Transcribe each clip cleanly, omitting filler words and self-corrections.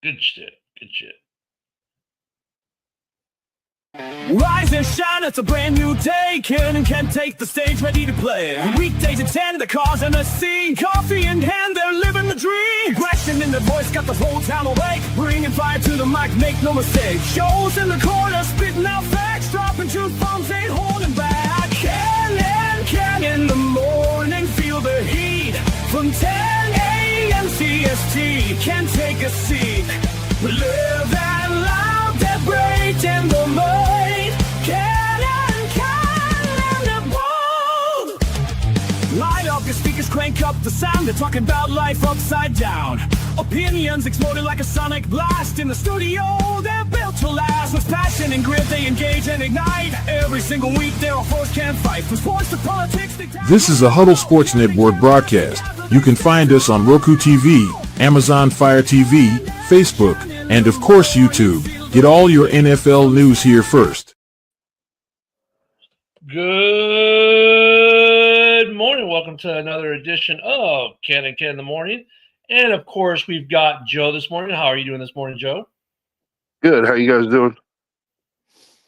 Good shit. Good shit. Rise and shine, it's a brand new day. Ken and Ken take the stage, ready to play. Weekdays at 10, the cars and the scene. Coffee in hand, they're living the dream. Question in their voice, got the whole town awake. Bringing fire to the mic, make no mistake. Shows in the corner, spitting out facts. Dropping truth bombs, ain't holding back. Ken and Ken in the morning, feel the heat. From 10 a.m. CST, can take a seat. Live and love that break in the mind. Ken and the bold. Light up your speakers, crank up the sound. They're talking about life upside down. Opinions exploding like a sonic blast. In the studio, they're built to last. With passion and grit, they engage and ignite. Every single week, they're a force can't fight. From sports to politics, This is a Huddle Sports Network broadcast. You can find us on Roku TV, Amazon Fire TV, Facebook, and of course YouTube. Get all your NFL news here first. Good morning. Welcome to another edition of Ken and Ken in the Morning. And of course, we've got Joe this morning. How are you doing this morning, Joe? Good. How you guys doing?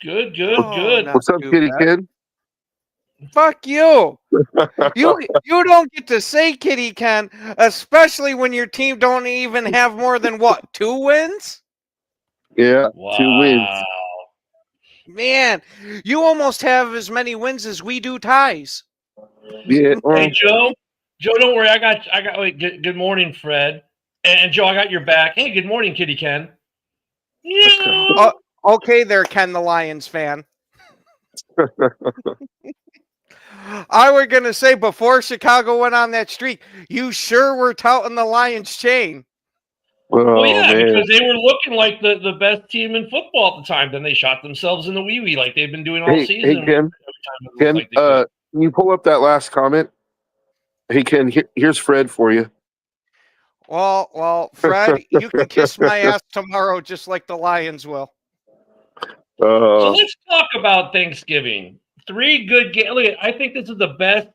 Good. What's up, Kitty Kid? Fuck you. You don't get to say Kitty Ken, especially when your team don't even have more than what, 2 wins? Yeah, Wow. 2 wins. Man, you almost have as many wins as we do ties. Yeah. Hey, Joe. Joe, don't worry. I got. Wait, good morning, Fred. And Joe, I got your back. Hey, good morning, Kitty Ken. Yeah. Okay there, Ken the Lions fan. I was going to say, before Chicago went on that streak, you sure were touting the Lions chain. Well, yeah, man. because they were looking like the best team in football at the time. Then they shot themselves in the wee-wee like they've been doing all season. Hey, Ken. Ken, can you pull up that last comment? Hey, Ken, here's Fred for you. Well, Fred, you can kiss my ass tomorrow just like the Lions will. So let's talk about Thanksgiving. 3 good games. Look, I think this is the best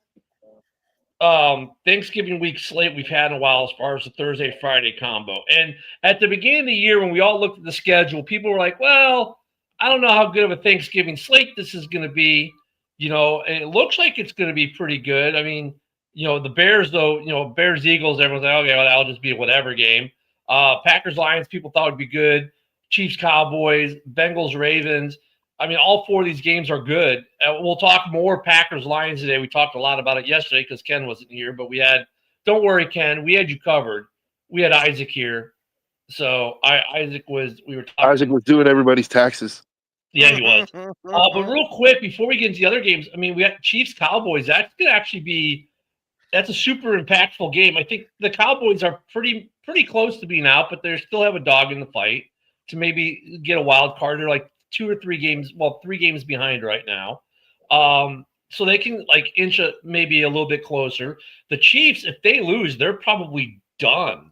Thanksgiving week slate we've had in a while as far as the Thursday-Friday combo. And at the beginning of the year, when we all looked at the schedule, people were like, well, I don't know how good of a Thanksgiving slate this is going to be. You know, it looks like it's going to be pretty good. I mean, you know, the Bears, though, you know, Bears-Eagles, everyone's like, okay, well, that'll just be a whatever game. Packers-Lions, people thought would be good. Chiefs-Cowboys, Bengals-Ravens. I mean, all 4 of these games are good. We'll talk more Packers-Lions today. We talked a lot about it yesterday because Ken wasn't here. But don't worry, Ken, we had you covered. We had Isaac here. So Isaac was doing everybody's taxes. Yeah, he was. But real quick, before we get into the other games, I mean, we got Chiefs-Cowboys. That's going to actually that's a super impactful game. I think the Cowboys are pretty close to being out, but they still have a dog in the fight to maybe get a wild card. They're like 2 or 3 games, 3 games behind right now. So they can like inch maybe a little bit closer. The Chiefs, if they lose, they're probably done.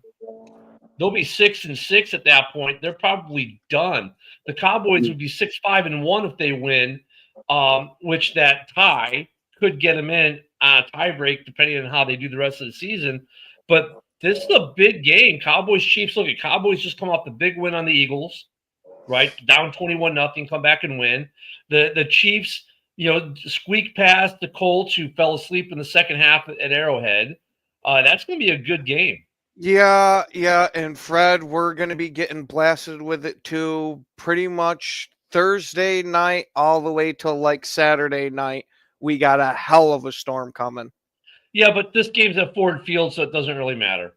They'll be 6-6 at that point. They're probably done. The Cowboys would be 6-5-1 if they win, which that tie could get them in on a tie break depending on how they do the rest of the season. But this is a big game. Cowboys-Chiefs. Look at Cowboys just come off the big win on the Eagles. Right, down 21-0, come back and win. The Chiefs, you know, squeak past the Colts, who fell asleep in the second half at Arrowhead. That's going to be a good game. Yeah, and Fred, we're going to be getting blasted with it too. Pretty much Thursday night all the way till like Saturday night. We got a hell of a storm coming. Yeah, but this game's at Ford Field, so it doesn't really matter.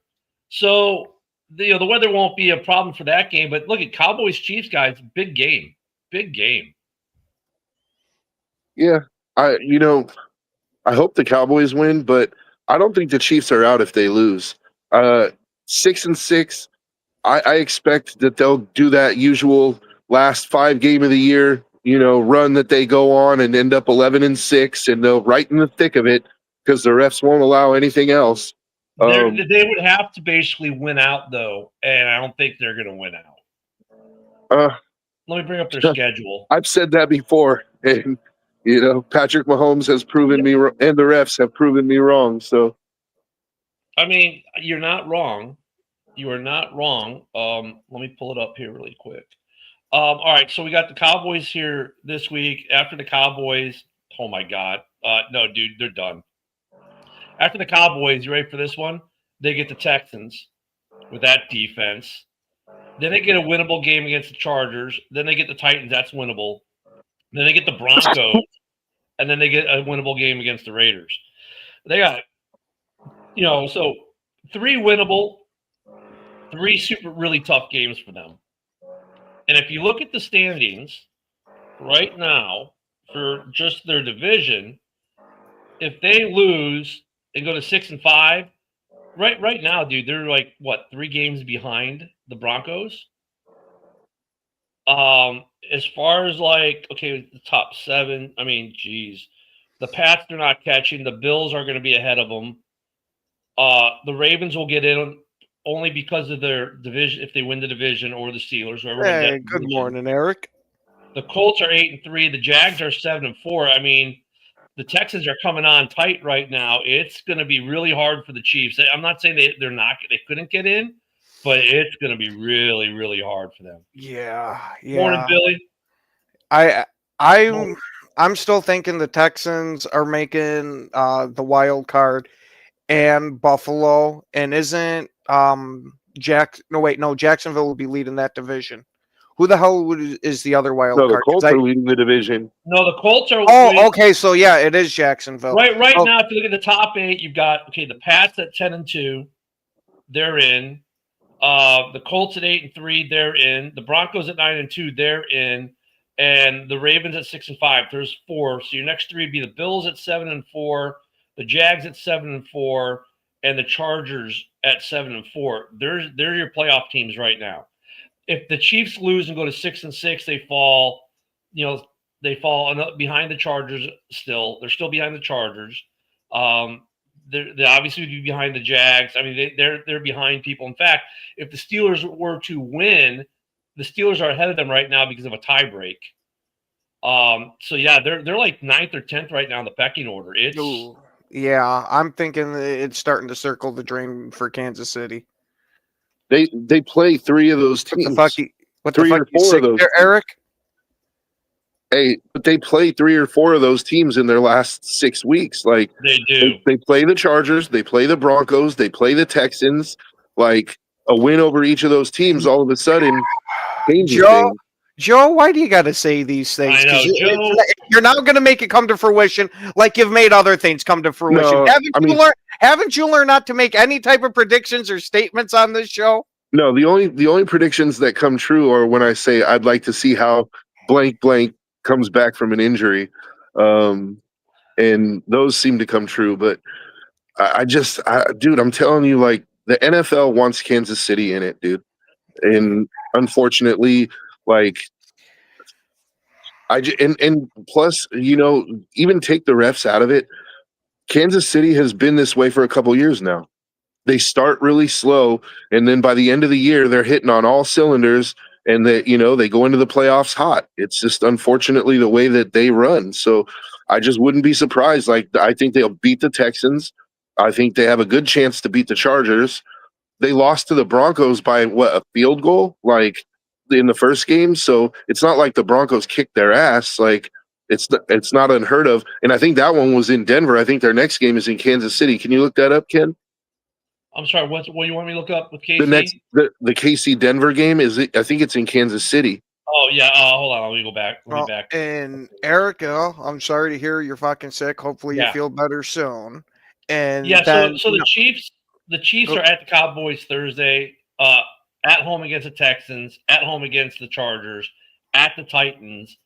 So. The weather won't be a problem for that game, but look at Cowboys-Chiefs, guys. Big game. Yeah, I hope the Cowboys win, but I don't think the Chiefs are out if they lose. 6-6. I expect that they'll do that usual last 5 game of the year, run that they go on and end up 11-6, and they'll right in the thick of it because the refs won't allow anything else. They would have to basically win out, though, and I don't think they're going to win out. Let me bring up their schedule. I've said that before, and Patrick Mahomes has proven me, and the refs have proven me wrong. So, I mean, you're not wrong. You are not wrong. Let me pull it up here really quick. All right, so we got the Cowboys here this week. After the Cowboys, oh my God, no, dude, they're done. After the Cowboys, you ready for this one? They get the Texans with that defense. Then they get a winnable game against the Chargers. Then they get the Titans. That's winnable. Then they get the Broncos, and then they get a winnable game against the Raiders. They got, so 3 winnable, 3 super really tough games for them. And if you look at the standings right now for just their division, if they lose and go to 6-5, right now, dude, they're like what, 3 games behind the Broncos. As far as like, okay, the top 7, I mean, geez, the Pats they're not catching. The Bills are going to be ahead of them. The Ravens will get in only because of their division, if they win the division, or the Steelers. Hey, good morning, Eric. The Colts are 8-3. The Jags are 7-4. I mean, the Texans are coming on tight right now. It's going to be really hard for the Chiefs. I'm not saying they couldn't get in, but it's going to be really, really hard for them. Yeah. Morning, Billy. I'm still thinking the Texans are making the wild card, and Buffalo, and isn't Jacksonville will be leading that division. Who the hell is the other wild card? The Colts are leading the division. No, the Colts are. Okay, so yeah, it is Jacksonville. Right now, if you look at the top 8, you've got the Pats at 10-2, they're in. The Colts at 8-3, they're in. The Broncos at 9-2, they're in. And the Ravens at 6-5. There's 4. So your next 3 would be the Bills at 7-4, the Jags at 7-4, and the Chargers at 7-4. They're your playoff teams right now. If the Chiefs lose and go to 6-6, they fall. They fall behind the Chargers. They're still behind the Chargers. They obviously would be behind the Jags. I mean, they're behind people. In fact, if the Steelers were to win, the Steelers are ahead of them right now because of a tie break. So yeah, they're like 9th or 10th right now in the pecking order. Yeah, I'm thinking it's starting to circle the drain for Kansas City. They play 3 of those teams. What the fuck you sick there, Eric? Hey, but they play 3 or 4 of those teams in their last 6 weeks. Like they do. They play the Chargers, they play the Broncos, they play the Texans. Like a win over each of those teams, all of a sudden changes things. Joe, why do you got to say these things? I know, Joe. You're not going to make it come to fruition like you've made other things come to fruition. No, haven't you learned not to make any type of predictions or statements on this show? No, the only predictions that come true are when I say I'd like to see how blank comes back from an injury, and those seem to come true. But dude, I'm telling you, like the NFL wants Kansas City in it, dude, and unfortunately, like and plus, even take the refs out of it. Kansas City has been this way for a couple years now. They start really slow, and then by the end of the year, they're hitting on all cylinders, and they go into the playoffs hot. It's just unfortunately the way that they run. So I just wouldn't be surprised. Like I think they'll beat the Texans. I think they have a good chance to beat the Chargers. They lost to the Broncos by a field goal, like in the first game. So it's not like the Broncos kicked their ass. Like it's not unheard of. And I think that one was in Denver. I think their next game is in Kansas City. Can you look that up, Ken? I'm sorry. What you want me to look up with KC? The KC Denver game I think it's in Kansas City. Oh yeah. Hold on. Let me go back. And Erica, I'm sorry to hear you're fucking sick. Hopefully you feel better soon. And yeah. So the Chiefs are at the Cowboys Thursday. At home against the Texans. At home against the Chargers. At the Titans.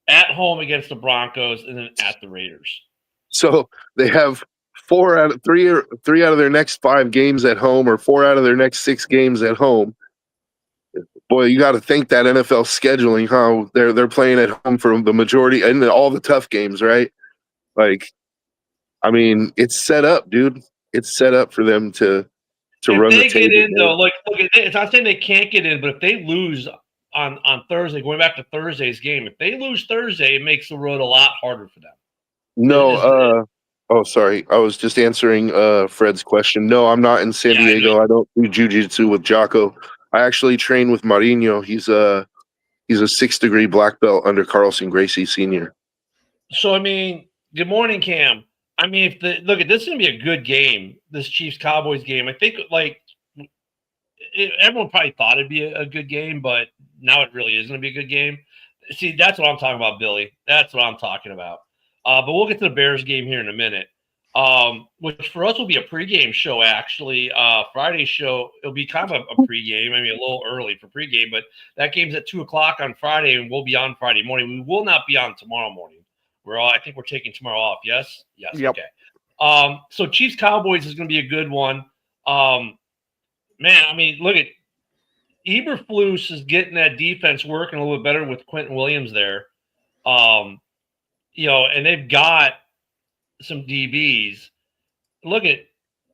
At home against the Broncos, and then at the Raiders. So they have 3 out of their next 5 games at home, or 4 out of their next 6 games at home. Boy, you got to thank that NFL scheduling, huh? They're playing at home for the majority and all the tough games, right? Like, I mean, it's set up, dude. It's set up for them to run the table. If they get in, though, look, it's not saying they can't get in, but if they lose on Thursday, going back to Thursday's game, if they lose Thursday, it makes the road a lot harder for them. No, Oh, sorry. I was just answering Fred's question. No, I'm not in San Yeah, I know. Diego. I don't do jujitsu with Jocko. I actually train with Marino. He's a 6th-degree black belt under Carlson Gracie Sr. So I mean, good morning, Cam. I mean, look at this is gonna be a good game. This Chiefs Cowboys game. I think everyone probably thought it'd be a good game, but now it really is gonna be a good game. See, that's what I'm talking about, Billy. That's what I'm talking about. But we'll get to the Bears game here in a minute. Which for us will be a pregame show, actually. Friday's show, it'll be kind of a pregame. I mean, a little early for pregame, but that game's at 2:00 on Friday, and we'll be on Friday morning. We will not be on tomorrow morning. I think we're taking tomorrow off. Yes? Yes. Yep. Okay. So Chiefs Cowboys is going to be a good one. Man, I mean, look at Eberflus is getting that defense working a little bit better with Quentin Williams there. And they've got some DBs. Look at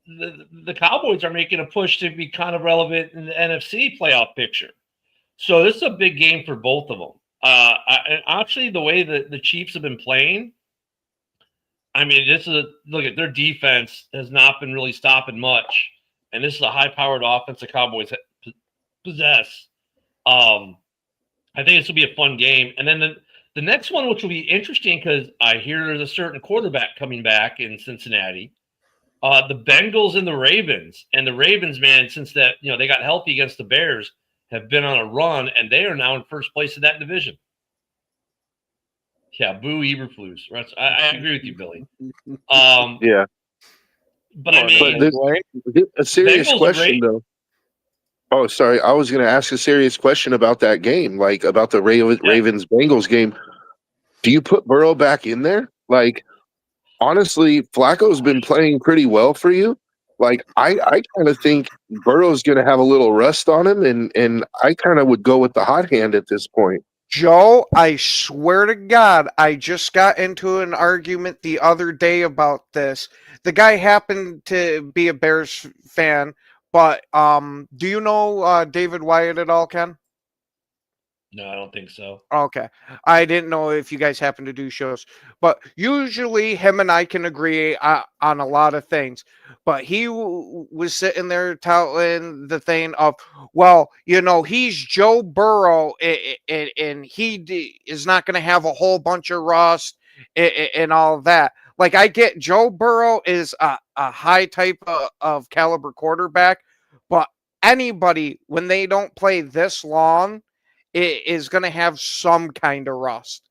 the Cowboys are making a push to be kind of relevant in the NFC playoff picture. So this is a big game for both of them. Actually, the way that the Chiefs have been playing, I mean, look at their defense has not been really stopping much, and this is a high-powered offense the Cowboys possess. I think this will be a fun game, and then the next one, which will be interesting because I hear there's a certain quarterback coming back in Cincinnati. The Bengals and the Ravens, man, since that they got healthy against the Bears, have been on a run, and they are now in first place in that division. Yeah, boo Eberflus. I agree with you, Billy. Yeah. But I mean, a serious Bengals question, though. Oh, sorry. I was going to ask a serious question about that game, like about the Ravens-Bengals game. Do you put Burrow back in there? Like, honestly, Flacco's been playing pretty well for you. Like, I kind of think Burrow's going to have a little rust on him, and I kind of would go with the hot hand at this point. Joe, I swear to God, I just got into an argument the other day about this. The guy happened to be a Bears fan, but do you know David Wyatt at all, Ken? no, I don't think so. Okay. I didn't know if you guys happen to do shows, but usually him and I can agree on a lot of things. But he was sitting there touting the thing of, well, he's Joe Burrow and he is not going to have a whole bunch of rust and all that. Like, I get Joe Burrow is a high type of caliber quarterback, but anybody, when they don't play this long, it is going to have some kind of rust.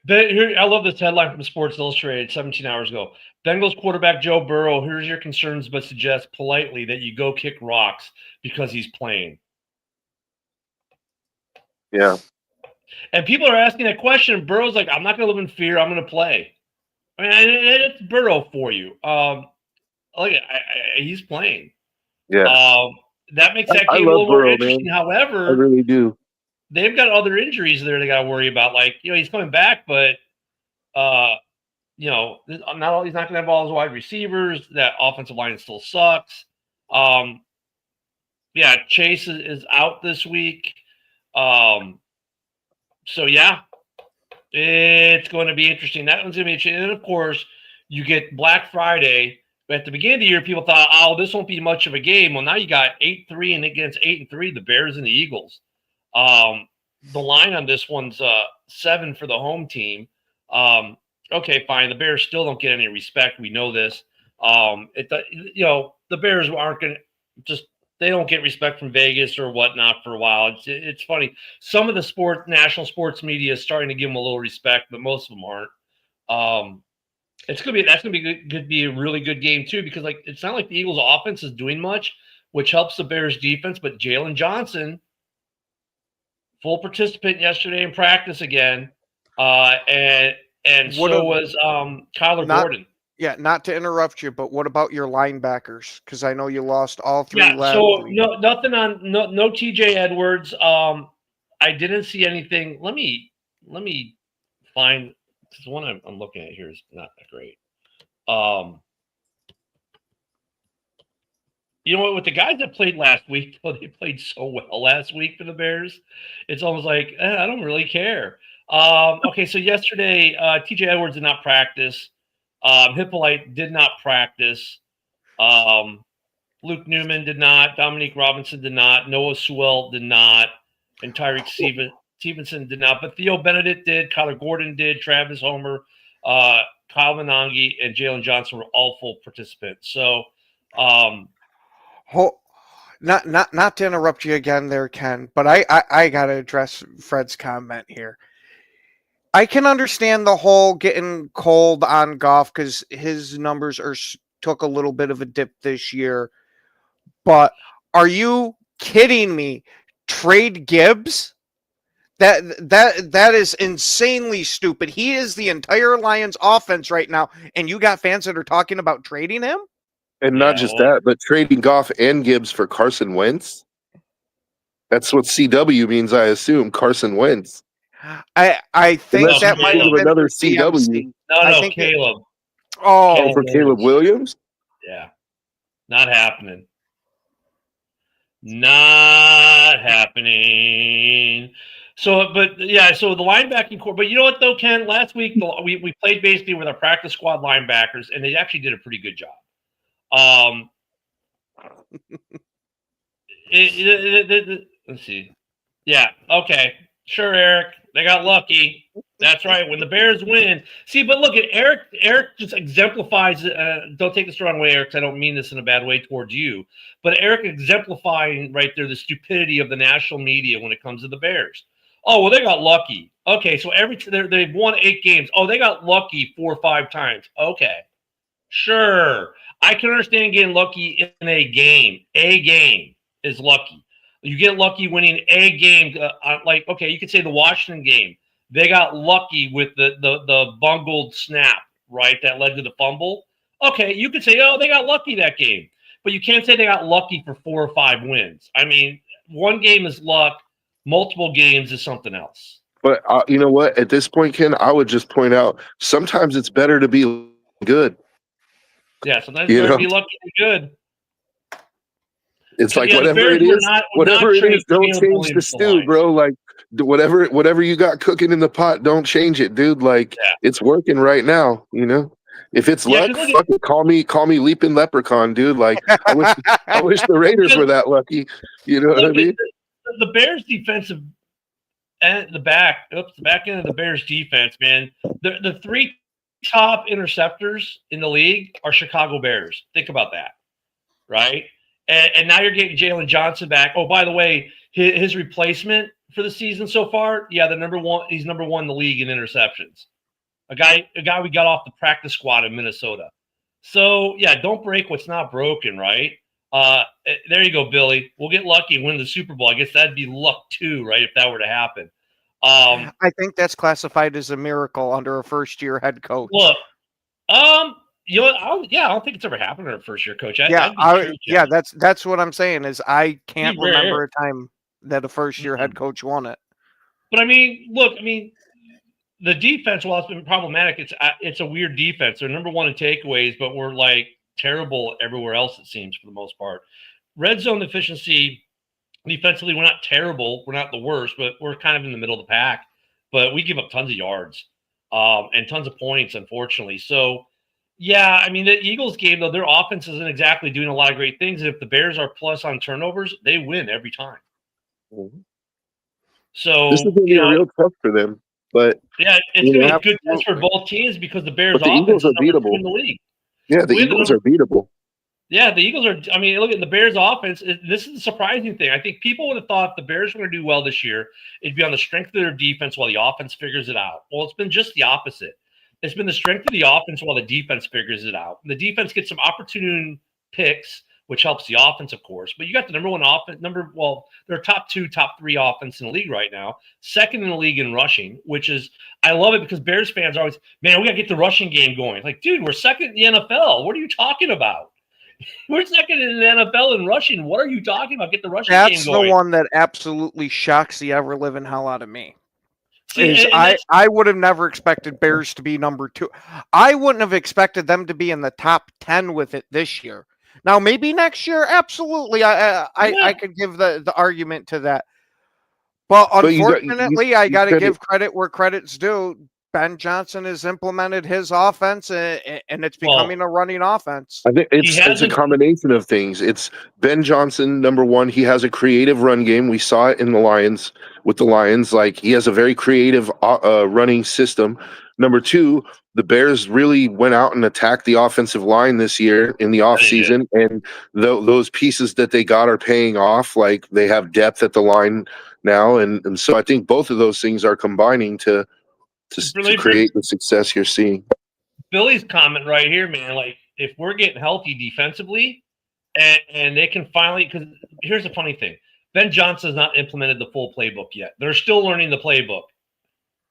I love this headline from Sports Illustrated 17 hours ago. Bengals quarterback Joe Burrow, here's your concerns, but suggest politely that you go kick rocks because he's playing. Yeah. And people are asking that question, and Burrow's like, I'm not going to live in fear. I'm going to play. I mean, it's Burrow for you. He's playing. Yeah. That makes that game a little more interesting. Man. However, I really do. They've got other injuries there they got to worry about. Like, he's coming back, but he's not going to have all his wide receivers. That offensive line still sucks. Chase is out this week. So yeah, it's going to be interesting. That one's going to be interesting. And of course, you get Black Friday. But at the beginning of the year, people thought, oh, this won't be much of a game. Well, now you got 8-3 and against 8-3, the Bears and the Eagles. The line on this one's 7 for the home team. Okay, fine. The Bears still don't get any respect. We know this. The Bears aren't going to they don't get respect from Vegas or whatnot for a while. It's funny. Some of the national sports media is starting to give them a little respect, but most of them aren't. That's gonna be a really good game too, because it's not like the Eagles' offense is doing much, which helps the Bears' defense. But Jalen Johnson, full participant yesterday in practice again, and so was Kyler Gordon. Yeah, not to interrupt you, but what about your linebackers? Because I know you lost all 3 last week. Nothing on no TJ Edwards. I didn't see anything. Let me find. The one I'm looking at here is not that great. With the guys that played last week, they played so well last week for the Bears. It's almost like, I don't really care. Okay, so yesterday, TJ Edwards did not practice. Hippolyte did not practice. Luke Newman did not. Dominique Robinson did not. Noah Sewell did not. And Tyreek Stevenson did not. But Theo Benedict did. Kyler Gordon did. Travis Homer, Kyle Manangi, and Jalen Johnson were all full participants. So, not to interrupt you again there, Ken, but I got to address Fred's comment here. I can understand the whole getting cold on Goff because his numbers took a little bit of a dip this year. But are you kidding me? Trade Gibbs? That is insanely stupid. He is the entire Lions offense right now, and you got fans that are talking about trading him? And not just that, but trading Goff and Gibbs for Carson Wentz. That's what CW means, I assume. Carson Wentz. I think Unless that you might think have of been another for CW. CMC. no, I think Caleb. Oh, For Caleb Williams? Yeah. Not happening. Not happening. So, but yeah, so the linebacking core. But you know what, though, Ken? Last week, we played basically with our practice squad linebackers, and they actually did a pretty good job. Let's see. Yeah, okay. Sure, Eric. They got lucky. That's right. When the Bears win. See, but look at Eric. Eric just exemplifies, don't take this the wrong way, Eric, 'cause I don't mean this in a bad way towards you. But Eric exemplifying right there the stupidity of the national media when it comes to the Bears. Oh, well, they got lucky. Okay, so they've won 8 games. Oh, they got lucky 4 or 5 times. Okay. Sure. I can understand getting lucky in a game. A game is lucky. You get lucky winning a game. Like, okay, you could say the Washington game. They got lucky with the bungled snap, right? That led to the fumble. Okay, you could say, oh, they got lucky that game. But you can't say they got lucky for 4 or 5 wins. I mean, one game is luck. Multiple games is something else. But you know what? At this point, Ken, I would just point out sometimes it's better to be good. Yeah, sometimes it's better to be lucky than good. It's like whatever it is, don't change the stew, bro. Like whatever you got cooking in the pot, don't change it, dude. Like it's working right now, you know. If it's luck, fucking call me leaping leprechaun, dude. Like I wish the Raiders were that lucky. You know what I mean? The Bears defensive and the back end of the Bears defense, man. The 3 top interceptors in the league are Chicago Bears. Think about that, right? And now you're getting Jalen Johnson back. Oh, by the way, his replacement for the season so far, yeah, he's number 1 in the league in interceptions. A guy we got off the practice squad in Minnesota. So yeah, don't break what's not broken, right? There you go, Billy. We'll get lucky and win the Super Bowl. I guess that'd be luck too, right? If that were to happen. I think that's classified as a miracle under a first-year head coach. Look, you know, I don't think it's ever happened to a first-year coach. That's what I'm saying. Is I can't remember a time that a first-year head coach won it. But I mean, look, the defense, while it's been problematic, it's a weird defense. They're number 1 in takeaways, but we're like terrible everywhere else, it seems, for the most part. Red zone efficiency, defensively, we're not terrible. We're not the worst, but we're kind of in the middle of the pack. But we give up tons of yards and tons of points, unfortunately. So, yeah, I mean, the Eagles game, though, their offense isn't exactly doing a lot of great things. And if the Bears are plus on turnovers, they win every time. Mm-hmm. So this is going to be real tough for them. But yeah, it's going to be a good test for both teams because the Bears' offense is beatable in the league. Yeah, the Eagles are beatable. Yeah, the Eagles are. I mean, look at the Bears' offense. This is the surprising thing. I think people would have thought if the Bears were going to do well this year, it'd be on the strength of their defense while the offense figures it out. Well, it's been just the opposite. It's been the strength of the offense while the defense figures it out. The defense gets some opportune picks, which helps the offense, of course. But you got the number 1 offense. They're top 2, top 3 offense in the league right now. 2nd in the league in rushing, which is I love it because Bears fans are always, man, we got to get the rushing game going. Like, dude, we're 2nd in the NFL. What are you talking about? We're 2nd in the NFL in rushing. What are you talking about? Get the rushing game going. That's the one that absolutely shocks the ever-living hell out of me. I would have never expected Bears to be number 2. I wouldn't have expected them to be in the top 10 with it this year. Now, maybe next year, absolutely. I could give the argument to that. But unfortunately, I got to give credit where credit's due. Ben Johnson has implemented his offense, and it's becoming a running offense. I think it's a hasn't- combination of things. It's Ben Johnson, number one. He has a creative run game. We saw it in the Lions with the Lions. Like, he has a very creative running system. Number two, the Bears really went out and attacked the offensive line this year in the offseason, and those pieces that they got are paying off. Like, they have depth at the line now, and so I think both of those things are combining to create the success you're seeing. Billy's comment right here, man, like, if we're getting healthy defensively and they can finally, because here's the funny thing, Ben Johnson has not implemented the full playbook yet. They're still learning the playbook,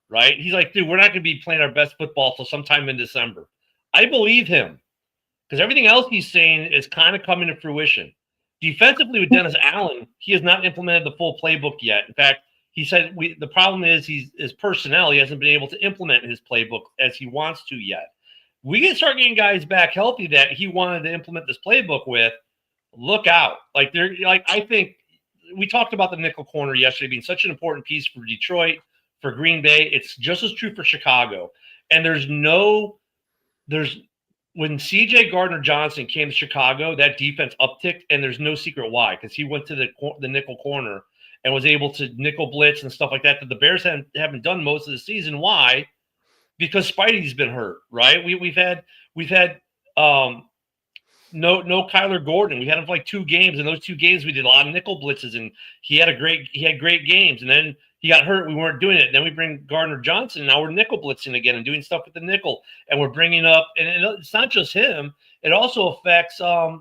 right? He's like, dude, we're not going to be playing our best football till sometime in December. I believe him, because everything else he's saying is kind of coming to fruition. Defensively with Dennis Allen, he has not implemented the full playbook yet. In fact, he said the problem is his personnel. He hasn't been able to implement his playbook as he wants to yet. We can start getting guys back healthy that he wanted to implement this playbook with. Look out! Like, I think we talked about the nickel corner yesterday being such an important piece for Detroit, for Green Bay. It's just as true for Chicago. And when C.J. Gardner-Johnson came to Chicago, that defense upticked, and there's no secret why, because he went to the nickel corner and was able to nickel blitz and stuff like that the Bears haven't done most of the season. Why? Because Spidey's been hurt, right? We've had no Kyler Gordon. We had him for like 2 games. In those 2 games, we did a lot of nickel blitzes, and he had great games. And then he got hurt. We weren't doing it. Then we bring Gardner Johnson. Now we're nickel blitzing again and doing stuff with the nickel. And we're bringing up, and it's not just him. It also affects I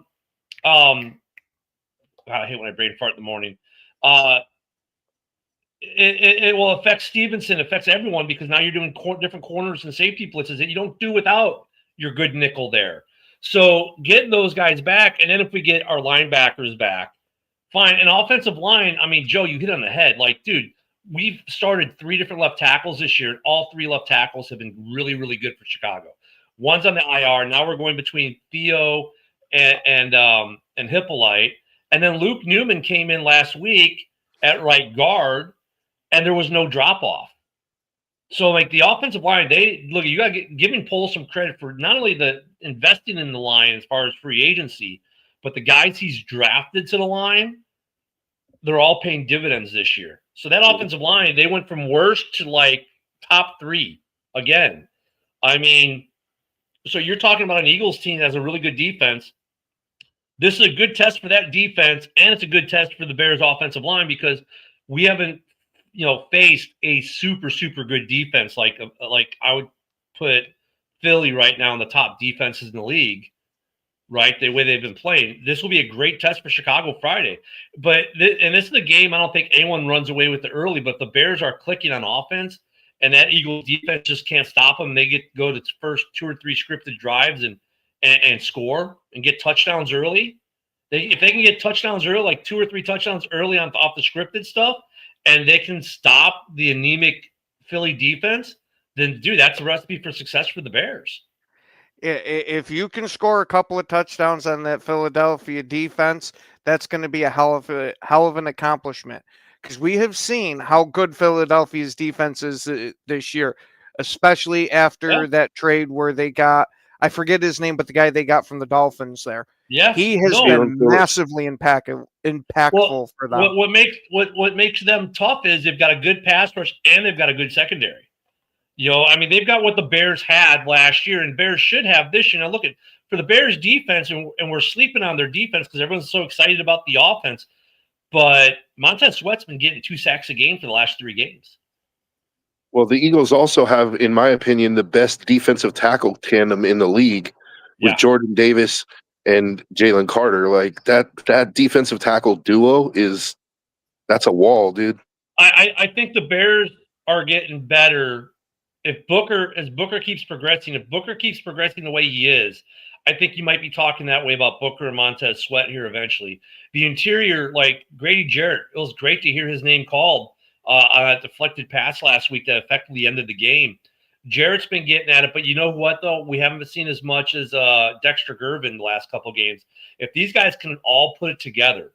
hate when I brain fart in the morning. It will affect Stevenson, affects everyone, because now you're doing different corners and safety blitzes that you don't do without your good nickel there. So getting those guys back, and then if we get our linebackers back, fine. And offensive line, I mean, Joe, you hit on the head. Like, dude, we've started 3 different left tackles this year, and all 3 left tackles have been really, really good for Chicago. One's on the IR. Now we're going between Theo and Hippolyte. And then Luke Newman came in last week at right guard, and there was no drop-off. So, like, the offensive line, you got to giving Poles some credit for not only the investing in the line as far as free agency, but the guys he's drafted to the line, they're all paying dividends this year. So that offensive line, they went from worst to, like, top 3 again. I mean, so you're talking about an Eagles team that has a really good defense. This is a good test for that defense, and it's a good test for the Bears' offensive line, because we haven't, faced a super, super good defense. Like I would put Philly right now in the top defenses in the league, right? The way they've been playing. This will be a great test for Chicago Friday. But this is a game I don't think anyone runs away with it early, but the Bears are clicking on offense, and that Eagles defense just can't stop them. They go to first 2 or 3 scripted drives and score and get touchdowns early. If they can get touchdowns early, like 2 or 3 touchdowns early off the scripted stuff, and they can stop the anemic Philly defense, then, dude, that's a recipe for success for the Bears. If you can score a couple of touchdowns on that Philadelphia defense, that's going to be a hell of an accomplishment, because we have seen how good Philadelphia's defense is this year, especially after that trade where they got, I forget his name, but the guy they got from the Dolphins there. Yeah, he has been massively impactful for them. What makes them tough is they've got a good pass rush and they've got a good secondary. I mean, they've got what the Bears had last year, and Bears should have this year. Now, look for the Bears defense, and we're sleeping on their defense because everyone's so excited about the offense. But Montez Sweat's been getting 2 sacks a game for the last 3 games. Well, the Eagles also have, in my opinion, the best defensive tackle tandem in the league with Jordan Davis and Jalen Carter. Like, that defensive tackle duo that's a wall, dude. I think the Bears are getting better. If Booker keeps progressing, the way he is, I think you might be talking that way about Booker and Montez Sweat here eventually. The interior, like Grady Jarrett, it was great to hear his name called on that deflected pass last week that effectively ended the game. Jarrett's been getting at it, but you know what, though? We haven't seen as much as Dexter Gervin the last couple of games. If these guys can all put it together,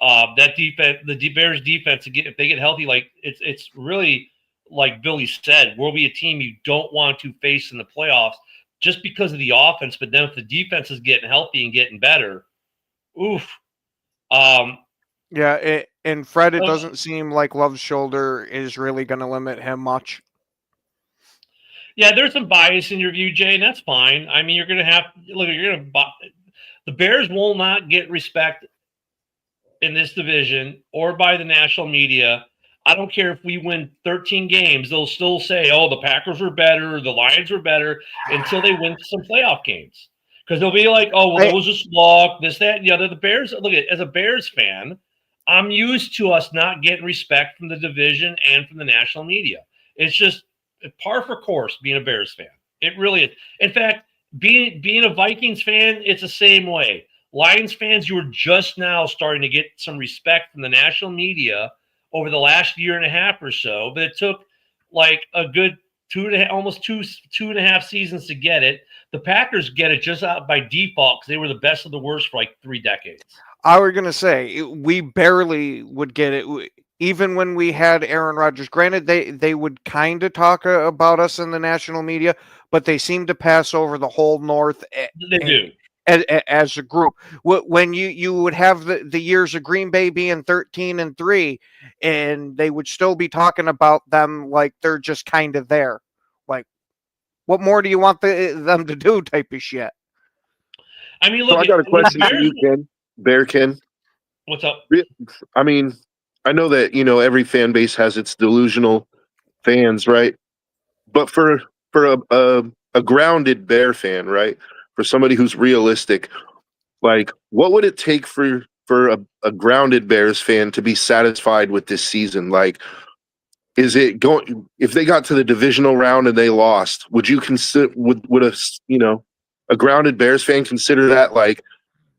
that defense, the Bears defense, if they get healthy, like it's really like Billy said, will be a team you don't want to face in the playoffs just because of the offense. But then if the defense is getting healthy and getting better, oof. Yeah, and Fred, it Oh. doesn't seem like Love's shoulder is really going to limit him much. Yeah, there's some bias in your view, Jay, and that's fine. I mean, the Bears will not get respect in this division or by the national media. I don't care if we win 13 games, they'll still say, oh, the Packers were better, the Lions were better, until they win some playoff games. Because they'll be like, oh, well, it was just luck, this, that, and the other. The Bears, look at, as a Bears fan, I'm used to us not getting respect from the division and from the national media. It's just par for course being a Bears fan. It really is. In fact, being a Vikings fan, it's the same way. Lions fans, you were just now starting to get some respect from the national media over the last year and a half or so, but it took like a good almost two and a half seasons to get it. The Packers get it just out by default because they were the best of the worst for like 3 decades. I was going to say, we barely would get it. Even when we had Aaron Rodgers, granted, they would kind of talk about us in the national media, but they seem to pass over the whole North. They do. As a group, when you would have the years of Green Bay being 13-3, and they would still be talking about them like they're just kind of there. Like, what more do you want them to do? Type of shit. I mean, look. So I got a question for you, Ken. Bearkin. What's up? I mean, I know that every fan base has its delusional fans, right? But for a grounded Bear fan, right? For somebody who's realistic, like, what would it take for a grounded Bears fan to be satisfied with this season? Like, is it going, if they got to the divisional round and they lost, would you consider, would a grounded Bears fan consider that, like,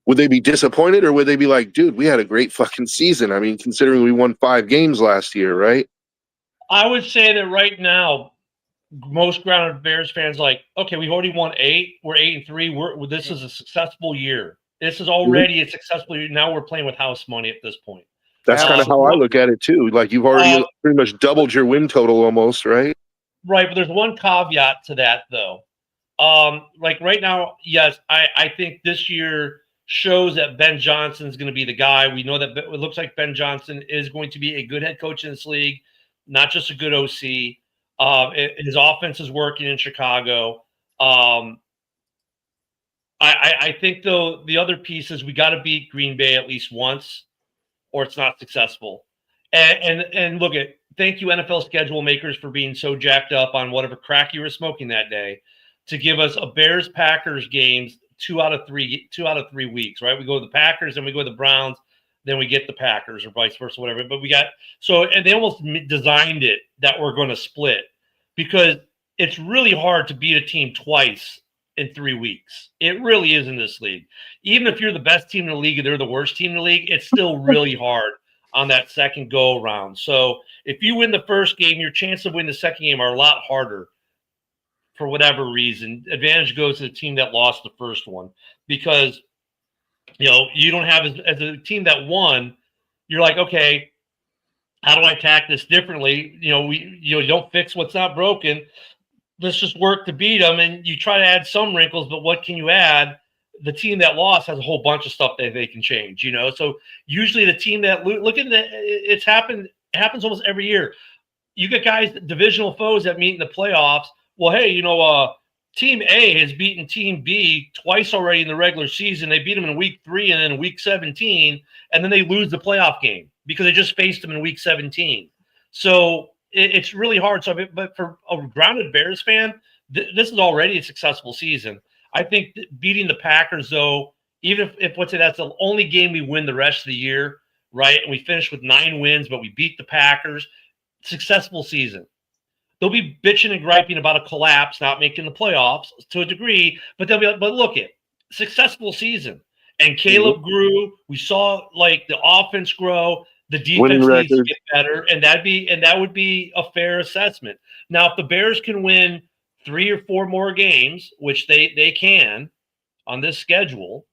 would they be disappointed, or would they be like, dude, we had a great fucking season? I mean, considering we won 5 games last year, right? I would say that right now, most grounded Bears fans like, okay, we've already won 8. We're 8-3. This is a successful year. This is already a successful year. Now we're playing with house money at this point. That's kind of how I look at it too. Like, you've already pretty much doubled your win total almost, right? Right, but there's one caveat to that though. Like right now, yes, I think this year shows that Ben Johnson is going to be the guy. We know that it looks like Ben Johnson is going to be a good head coach in this league, not just a good OC. His offense is working in Chicago. I think, though, the other piece is we got to beat Green Bay at least once, or it's not successful. And look at, thank you NFL schedule makers for being so jacked up on whatever crack you were smoking that day to give us a Bears Packers games 2 out of 3 weeks, right? We go to the Packers, then we go to the Browns, then we get the Packers, or vice versa, whatever. But we got and they almost designed it that we're going to split, because it's really hard to beat a team twice in 3 weeks. It really is in this league. Even if you're the best team in the league and they're the worst team in the league, it's still really hard on that second go around. So if you win the first game, your chance of winning the second game are a lot harder for whatever reason. Advantage goes to the team that lost the first one, because you don't have, as a team that won, you're like, okay, how do I attack this differently? You don't fix what's not broken. Let's just work to beat them. And you try to add some wrinkles, but what can you add? The team that lost has a whole bunch of stuff that they can change, So usually the team that it happens almost every year. You get guys, divisional foes that meet in the playoffs. Well, hey, Team A has beaten Team B twice already in the regular season. They beat them in week 3 and then in week 17, and then they lose the playoff game because they just faced them in week 17. So it's really hard. So, but for a grounded Bears fan, this is already a successful season. I think beating the Packers, though, even if let's say that's the only game we win the rest of the year, right? And we finish with 9 wins, but we beat the Packers, successful season. They'll be bitching and griping about a collapse, not making the playoffs to a degree, but they'll be like, but look, successful season. And Caleb grew. We saw like the offense grow. The defense needs to get better, and that would be a fair assessment. Now, if the Bears can win 3 or 4 more games, which they can on this schedule,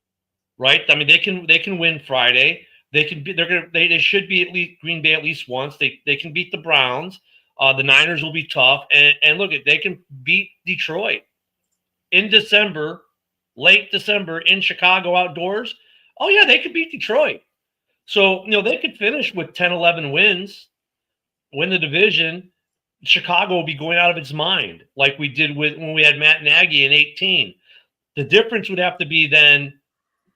right? I mean, they can win Friday. They should be at least Green Bay at least once. They can beat the Browns. The Niners will be tough. And look, if they can beat Detroit in December, late December in Chicago outdoors, oh, yeah, they could beat Detroit. So, they could finish with 10, 11 wins, win the division. Chicago will be going out of its mind like we did when we had Matt Nagy in 18. The difference would have to be then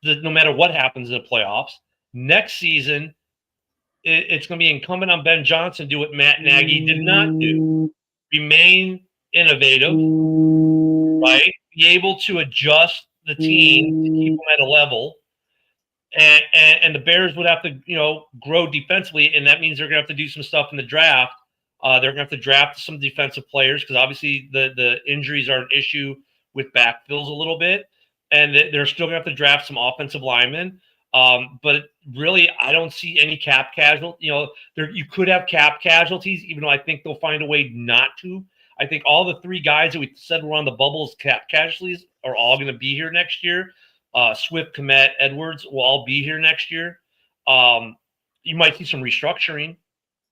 no matter what happens in the playoffs, next season, it's going to be incumbent on Ben Johnson to do what Matt Nagy did not do. Remain innovative, right? Be able to adjust the team to keep them at a level. And the Bears would have to, grow defensively, and that means they're going to have to do some stuff in the draft. They're going to have to draft some defensive players because obviously the injuries are an issue with backfills a little bit, and they're still going to have to draft some offensive linemen. But really, I don't see any cap casualties. You could have cap casualties, even though I think they'll find a way not to. I think all the three guys that we said were on the bubbles cap casualties are all going to be here next year. Swift, Kmet, Edwards will all be here next year. You might see some restructuring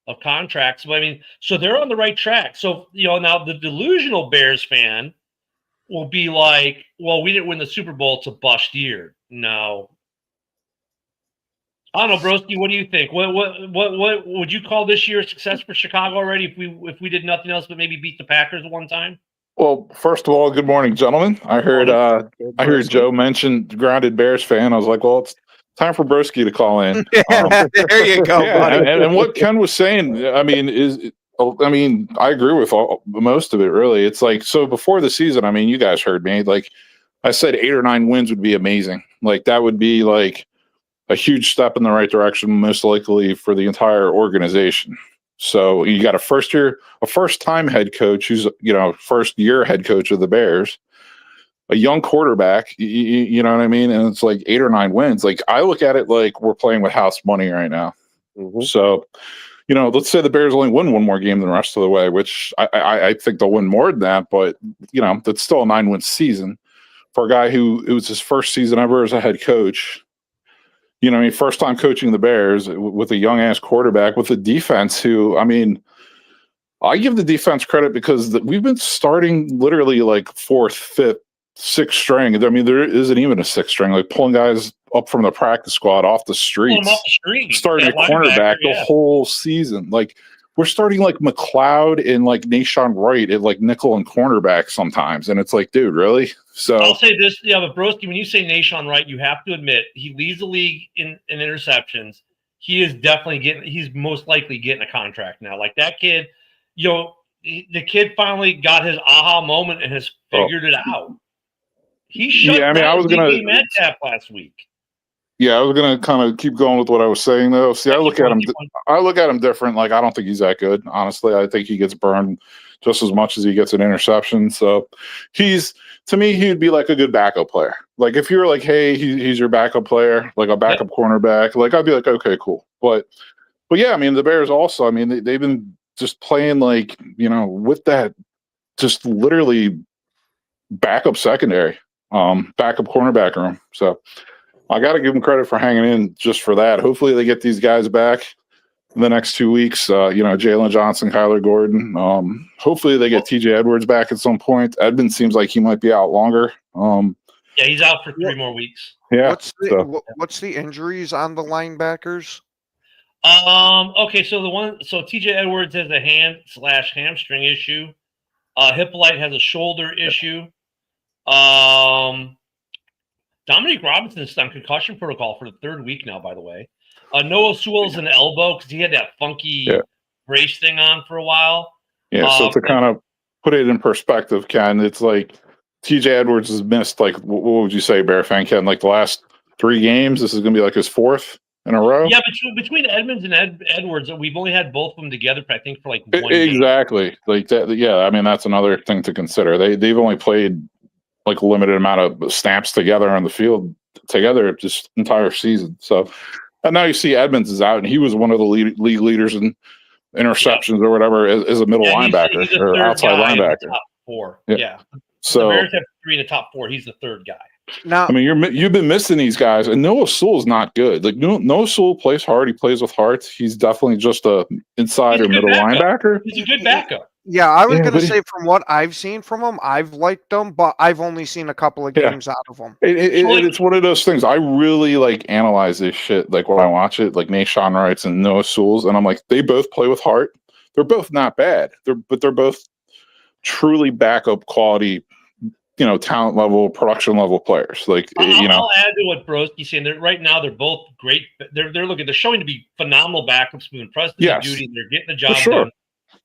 of contracts, but so they're on the right track. So, now the delusional Bears fan will be like, well, we didn't win the Super Bowl. It's a bust year. No. I don't know, Broski. What do you think? What would you call this year a success for Chicago already if we did nothing else but maybe beat the Packers one time? Well, first of all, good morning, gentlemen. I heard Joe mention grounded Bears fan. I was like, well, it's time for Broski to call in. There you go, buddy. And what Ken was saying, I agree with most of it. Really, it's like, so before the season, you guys heard me. Like I said, 8 or 9 wins would be amazing. Like that would be like a huge step in the right direction, most likely for the entire organization. So you got a first-time head coach who's, first-year head coach of the Bears, a young quarterback, you know what I mean? And it's like 8 or 9 wins. Like I look at it like we're playing with house money right now. Mm-hmm. So, let's say the Bears only win one more game than the rest of the way, which I think they'll win more than that. But, that's still a 9-win season for a guy who it was his first season ever as a head coach. First time coaching the Bears with a young ass quarterback with a defense who, I give the defense credit because we've been starting literally like 4th, 5th, 6th string. There isn't even a 6th string, like pulling guys up from the practice squad off the streets, starting at cornerback the whole season. Like we're starting like McLeod and like Nahshon Wright at like nickel and cornerback sometimes. And it's like, dude, really? So I'll say this, but Broski, when you say Nahshon Wright, you have to admit he leads the league in interceptions. He is definitely he's most likely getting a contract now. Like that kid, the kid finally got his aha moment and has figured it out. He shut down DK Metcalf last week. Yeah, I was gonna kind of keep going with what I was saying though. See, I look at him different. Like I don't think he's that good. Honestly, I think he gets burned just as much as he gets an interception. So to me, he'd be like a good backup player. Like if you're like, hey, he's your backup player, like a backup cornerback, like I'd be like, okay, cool. But yeah, the Bears also, they've been just playing like, with that just literally backup secondary, backup cornerback room. So I got to give them credit for hanging in just for that. Hopefully they get these guys back in the next 2 weeks. Jalen Johnson, Kyler Gordon. Hopefully they get TJ Edwards back at some point. Edmonds seems like he might be out longer. Yeah, he's out for 3 more weeks. Yeah. What's the injuries on the linebackers? Okay, so TJ Edwards has a hand/hamstring issue. Hippolyte has a shoulder issue. Dominique Robinson's on concussion protocol for the 3rd week now, by the way. Noah Sewell's an elbow because he had that funky brace thing on for a while. Yeah, so to kind of put it in perspective, Ken, it's like TJ Edwards has missed, like, what would you say, Bear Fan Ken, like the last 3 games? This is going to be like his 4th in a row? Yeah, between Edmonds and Edwards, we've only had both of them together, I think, for like 1 game. Exactly. Like that, yeah, that's another thing to consider. They've only played like a limited amount of snaps together on the field together this entire season. So, and now you see Edmonds is out, and he was one of the league leaders in interceptions or whatever as a middle linebacker or outside linebacker. Top 4. Yeah. So the Bears have 3 in the top 4. He's the 3rd guy. Now, I mean, you've been missing these guys, and Noah Sewell's not good. Like Noah Sewell plays hard. He plays with heart. He's definitely just a inside or middle linebacker. He's a good backup. yeah, I was Yeah, going to but say from what I've seen from him, I've liked him, but I've only seen a couple of Yeah. games out of him. It's one of those things. I really like analyze this shit. Like when I watch it, like Nashawn Wrights and Noah Sewell's, and I'm like, they both play with heart. They're both not bad. They're both truly backup quality, talent level, production level players. Like I'll add to what Broski's saying. Right now, they're both great. They're showing to be phenomenal backups moving Preston and Judy. They're getting the job sure.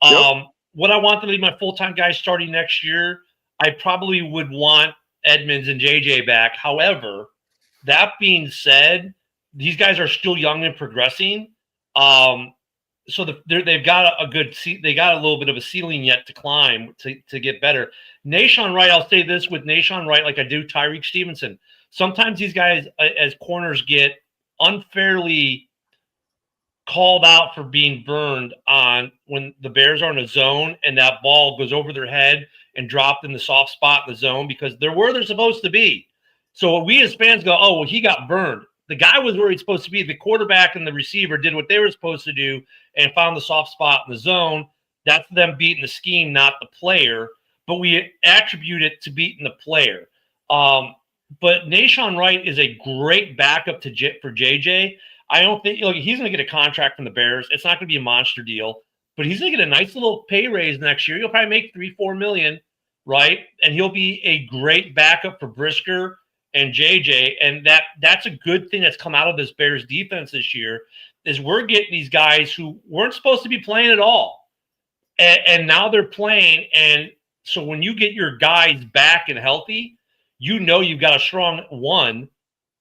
done. What I want them to be my full-time guys starting next year, I probably would want Edmonds and JJ back. However, that being said, these guys are still young and progressing. So they've got they got a little bit of a ceiling yet to climb to get better. Nashawn Wright, I'll say this with Nashawn Wright, like I do Tyreek Stevenson. Sometimes these guys, as corners, get unfairly called out for being burned on when the Bears are in a zone and that ball goes over their head and dropped in the soft spot in the zone because they're where they're supposed to be. So we as fans go, oh, well, he got burned. The guy was where he's supposed to be. The quarterback and the receiver did what they were supposed to do and found the soft spot in the zone. That's them beating the scheme, not the player. But we attribute it to beating the player. But Nashawn Wright is a great backup for JJ. I don't think he's going to get a contract from the Bears. It's not going to be a monster deal, but he's going to get a nice little pay raise next year. He'll probably make $3-4 million, right? And he'll be a great backup for Brisker and JJ. And that's a good thing that's come out of this Bears defense this year is we're getting these guys who weren't supposed to be playing at all. And now they're playing. And so when you get your guys back and healthy, you've got a strong one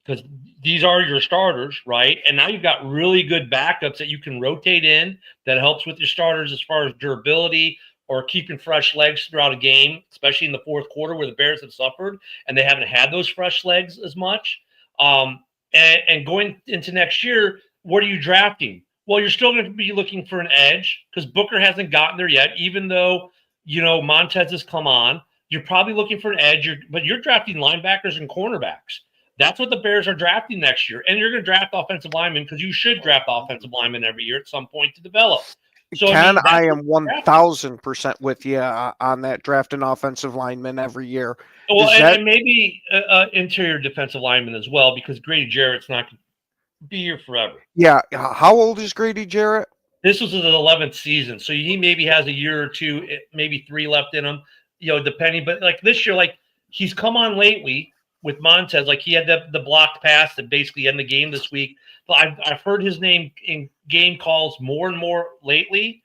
because these are your starters, right? And now you've got really good backups that you can rotate in that helps with your starters as far as durability or keeping fresh legs throughout a game, especially in the fourth quarter where the Bears have suffered and they haven't had those fresh legs as much. And going into next year, what are you drafting? Well, you're still going to be looking for an edge because Booker hasn't gotten there yet, even though, Montez has come on. You're probably looking for an edge, but you're drafting linebackers and cornerbacks. That's what the Bears are drafting next year. And you're going to draft offensive linemen because you should draft offensive linemen every year at some point to develop. So Ken, I am 1,000% with you on that drafting offensive lineman every year. Well, and maybe interior defensive lineman as well because Grady Jarrett's not going to be here forever. Yeah. How old is Grady Jarrett? This was his 11th season. So he maybe has a year or two, maybe 3 left in him, depending. But like this year, like he's come on lately with Montez, like he had the blocked pass that basically ended the game this week. But I've heard his name in game calls more and more lately.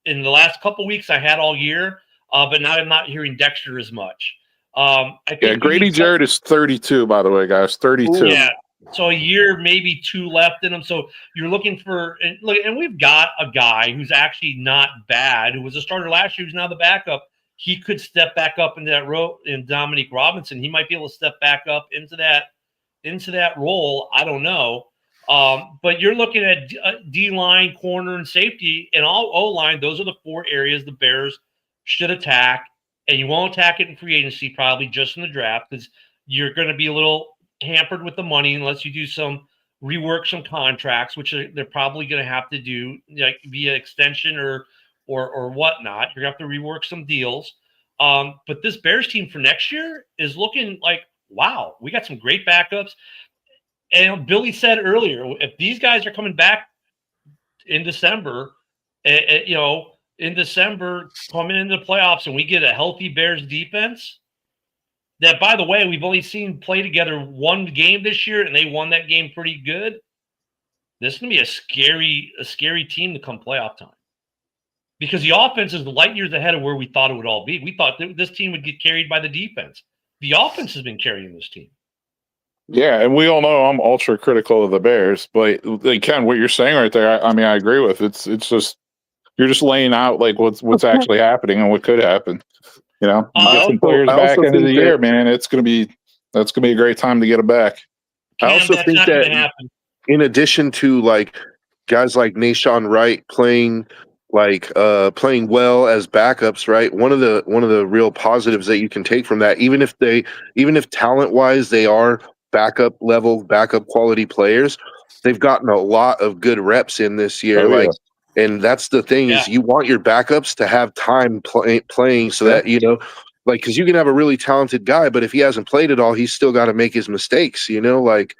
In the last couple of weeks, I had all year, but now I'm not hearing Dexter as much. I think Grady Jarrett is 32, by the way, guys. 32. Yeah, so a year, maybe 2 left in him. So you're looking for and we've got a guy who's actually not bad, who was a starter last year, who's now the backup. He could step back up into that role in Dominique Robinson. He might be able to step back up into that role. I don't know. But you're looking at D-line, corner, and safety, and all O-line. Those are the 4 areas the Bears should attack. And you won't attack it in free agency, probably just in the draft, because you're going to be a little hampered with the money unless you do rework some contracts, which they're probably going to have to do like via extension or whatnot. You're going to have to rework some deals. But this Bears team for next year is looking like, wow, we got some great backups. And Billy said earlier, if these guys are coming back in December, coming into the playoffs and we get a healthy Bears defense, that, by the way, we've only seen play together 1 game this year, and they won that game pretty good. This is going to be a scary team to come playoff time. Because the offense is light years ahead of where we thought it would all be. We thought this team would get carried by the defense. The offense has been carrying this team. Yeah, and we all know I'm ultra critical of the Bears, but Ken, what you're saying right there, I mean, I agree with. It's just you're just laying out like what's actually happening and what could happen. Get some players back into the year, man. That's gonna be a great time to get them back. I also think that in addition to like guys like Nashawn Wright playing like playing well as backups, right? One of the real positives that you can take from that, even if talent wise they are backup level, backup quality players, they've gotten a lot of good reps in this year. Oh, yeah. And that's the thing is you want your backups to have time playing so that, like, because you can have a really talented guy, but if he hasn't played at all, he's still got to make his mistakes, like.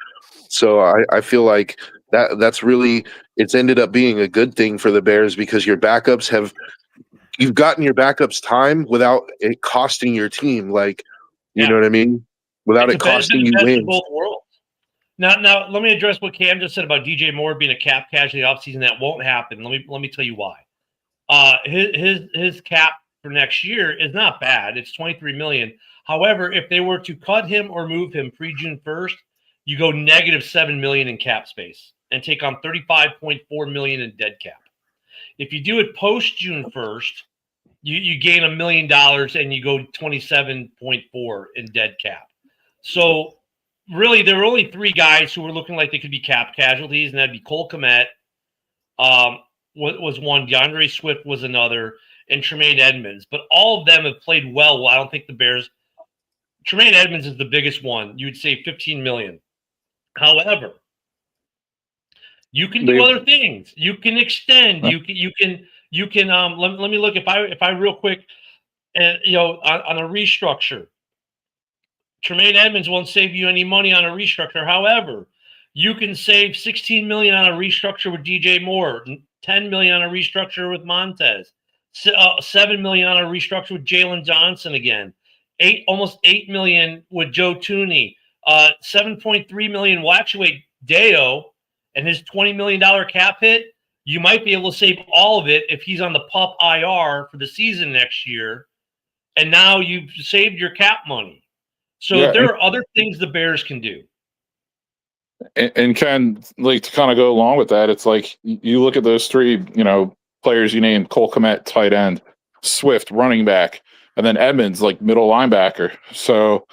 So I feel like that's really, it's ended up being a good thing for the Bears because you've gotten your backups time without it costing your team, like, you know what I mean? Without it costing you wins. Both worlds. Now, let me address what Cam just said about DJ Moore being a cap casualty offseason. That won't happen. Let me tell you why. His cap for next year is not bad. It's $23 million. However, if they were to cut him or move him pre-June 1st, you go negative $7 million in cap space and take on $35.4 million in dead cap. If you do it post June 1st, you gain $1 million and you go 27.4 in dead cap. So really, there were only three guys who were looking like they could be cap casualties, and that'd be Cole Kmet, was one, DeAndre Swift was another, and Tremaine Edmonds. But all of them have played well. I don't think the Bears. Tremaine Edmonds is the biggest one. You would say $15 million. However, you can do other things. You can extend. You can. Let me look. If I real quick, and on a restructure, Tremaine Edmonds won't save you any money on a restructure. However, you can save $16 million on a restructure with DJ Moore, $10 million on a restructure with Montez, $7 million on a restructure with Jalen Johnson again, almost $8 million with Joe Thuney, $7.3 million. Well, actually, Deo and his $20 million cap hit, you might be able to save all of it if he's on the PUP IR for the season next year, and now you've saved your cap money. So there are other things the Bears can do. And Ken, like, to kind of go along with that, it's like you look at those three, players you named: Cole Kmet, tight end; Swift, running back; and then Edmonds, like middle linebacker. So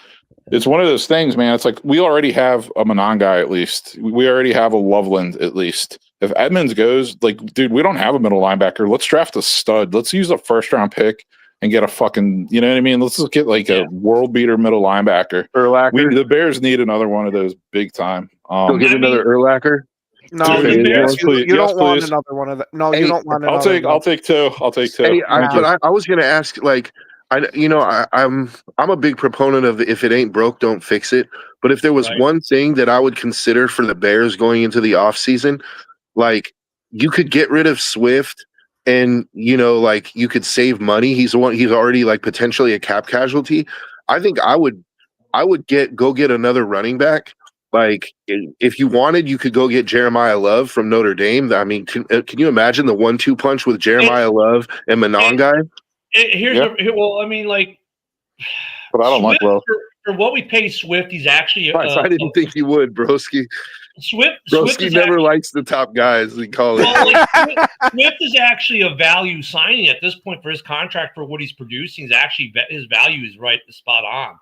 it's one of those things, man. It's like we already have a Manon guy at least. We already have a Loveland at least. If Edmonds goes, like, dude, we don't have a middle linebacker. Let's draft a stud. Let's use a first-round pick and get a fucking, you know what I mean? Let's just get like a world beater middle linebacker. The Bears need another one of those big time. Go get another Urlacher. No, you don't want another one of that. No, you don't want another. I'll take two. Hey, I was going to ask, like, I'm a big proponent of if it ain't broke, don't fix it. But if there was one thing that I would consider for the Bears going into the offseason, like, you could get rid of Swift. And like, you could save money. He's already like potentially a cap casualty. I think I would go get another running back. Like, if you wanted, you could go get Jeremiah Love from Notre Dame. I mean, can you imagine the 1-2 punch with Jeremiah Love and Manon guy? Well, I mean, like, but I don't like Love. For what we pay Swift, he's actually. I didn't think you would, Broski. Swift never likes the top guys. We call it. Well, Swift is actually a value signing at this point for his contract for what he's producing. Is actually his value is right spot on.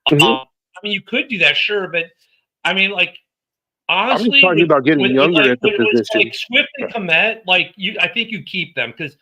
Mm-hmm. I mean, you could do that, sure, but I mean, like, honestly, I'm talking about getting younger at the position. Like Swift and Kmet, like, I think you keep them because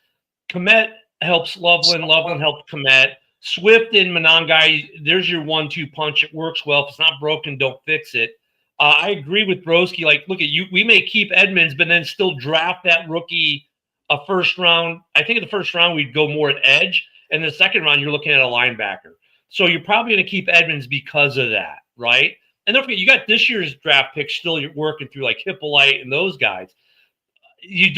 Kmet helps Loveland. Loveland helps Kmet. Swift and Monangai, there's your 1-2 punch. It works well. If it's not broken, don't fix it. I agree with Broski. Like, look at you. We may keep Edmonds, but then still draft that rookie a first round. I think in the first round we'd go more at edge, and the second round you're looking at a linebacker. So you're probably going to keep Edmonds because of that, right? And don't forget, you got this year's draft pick still. You're working through like Hippolyte and those guys. You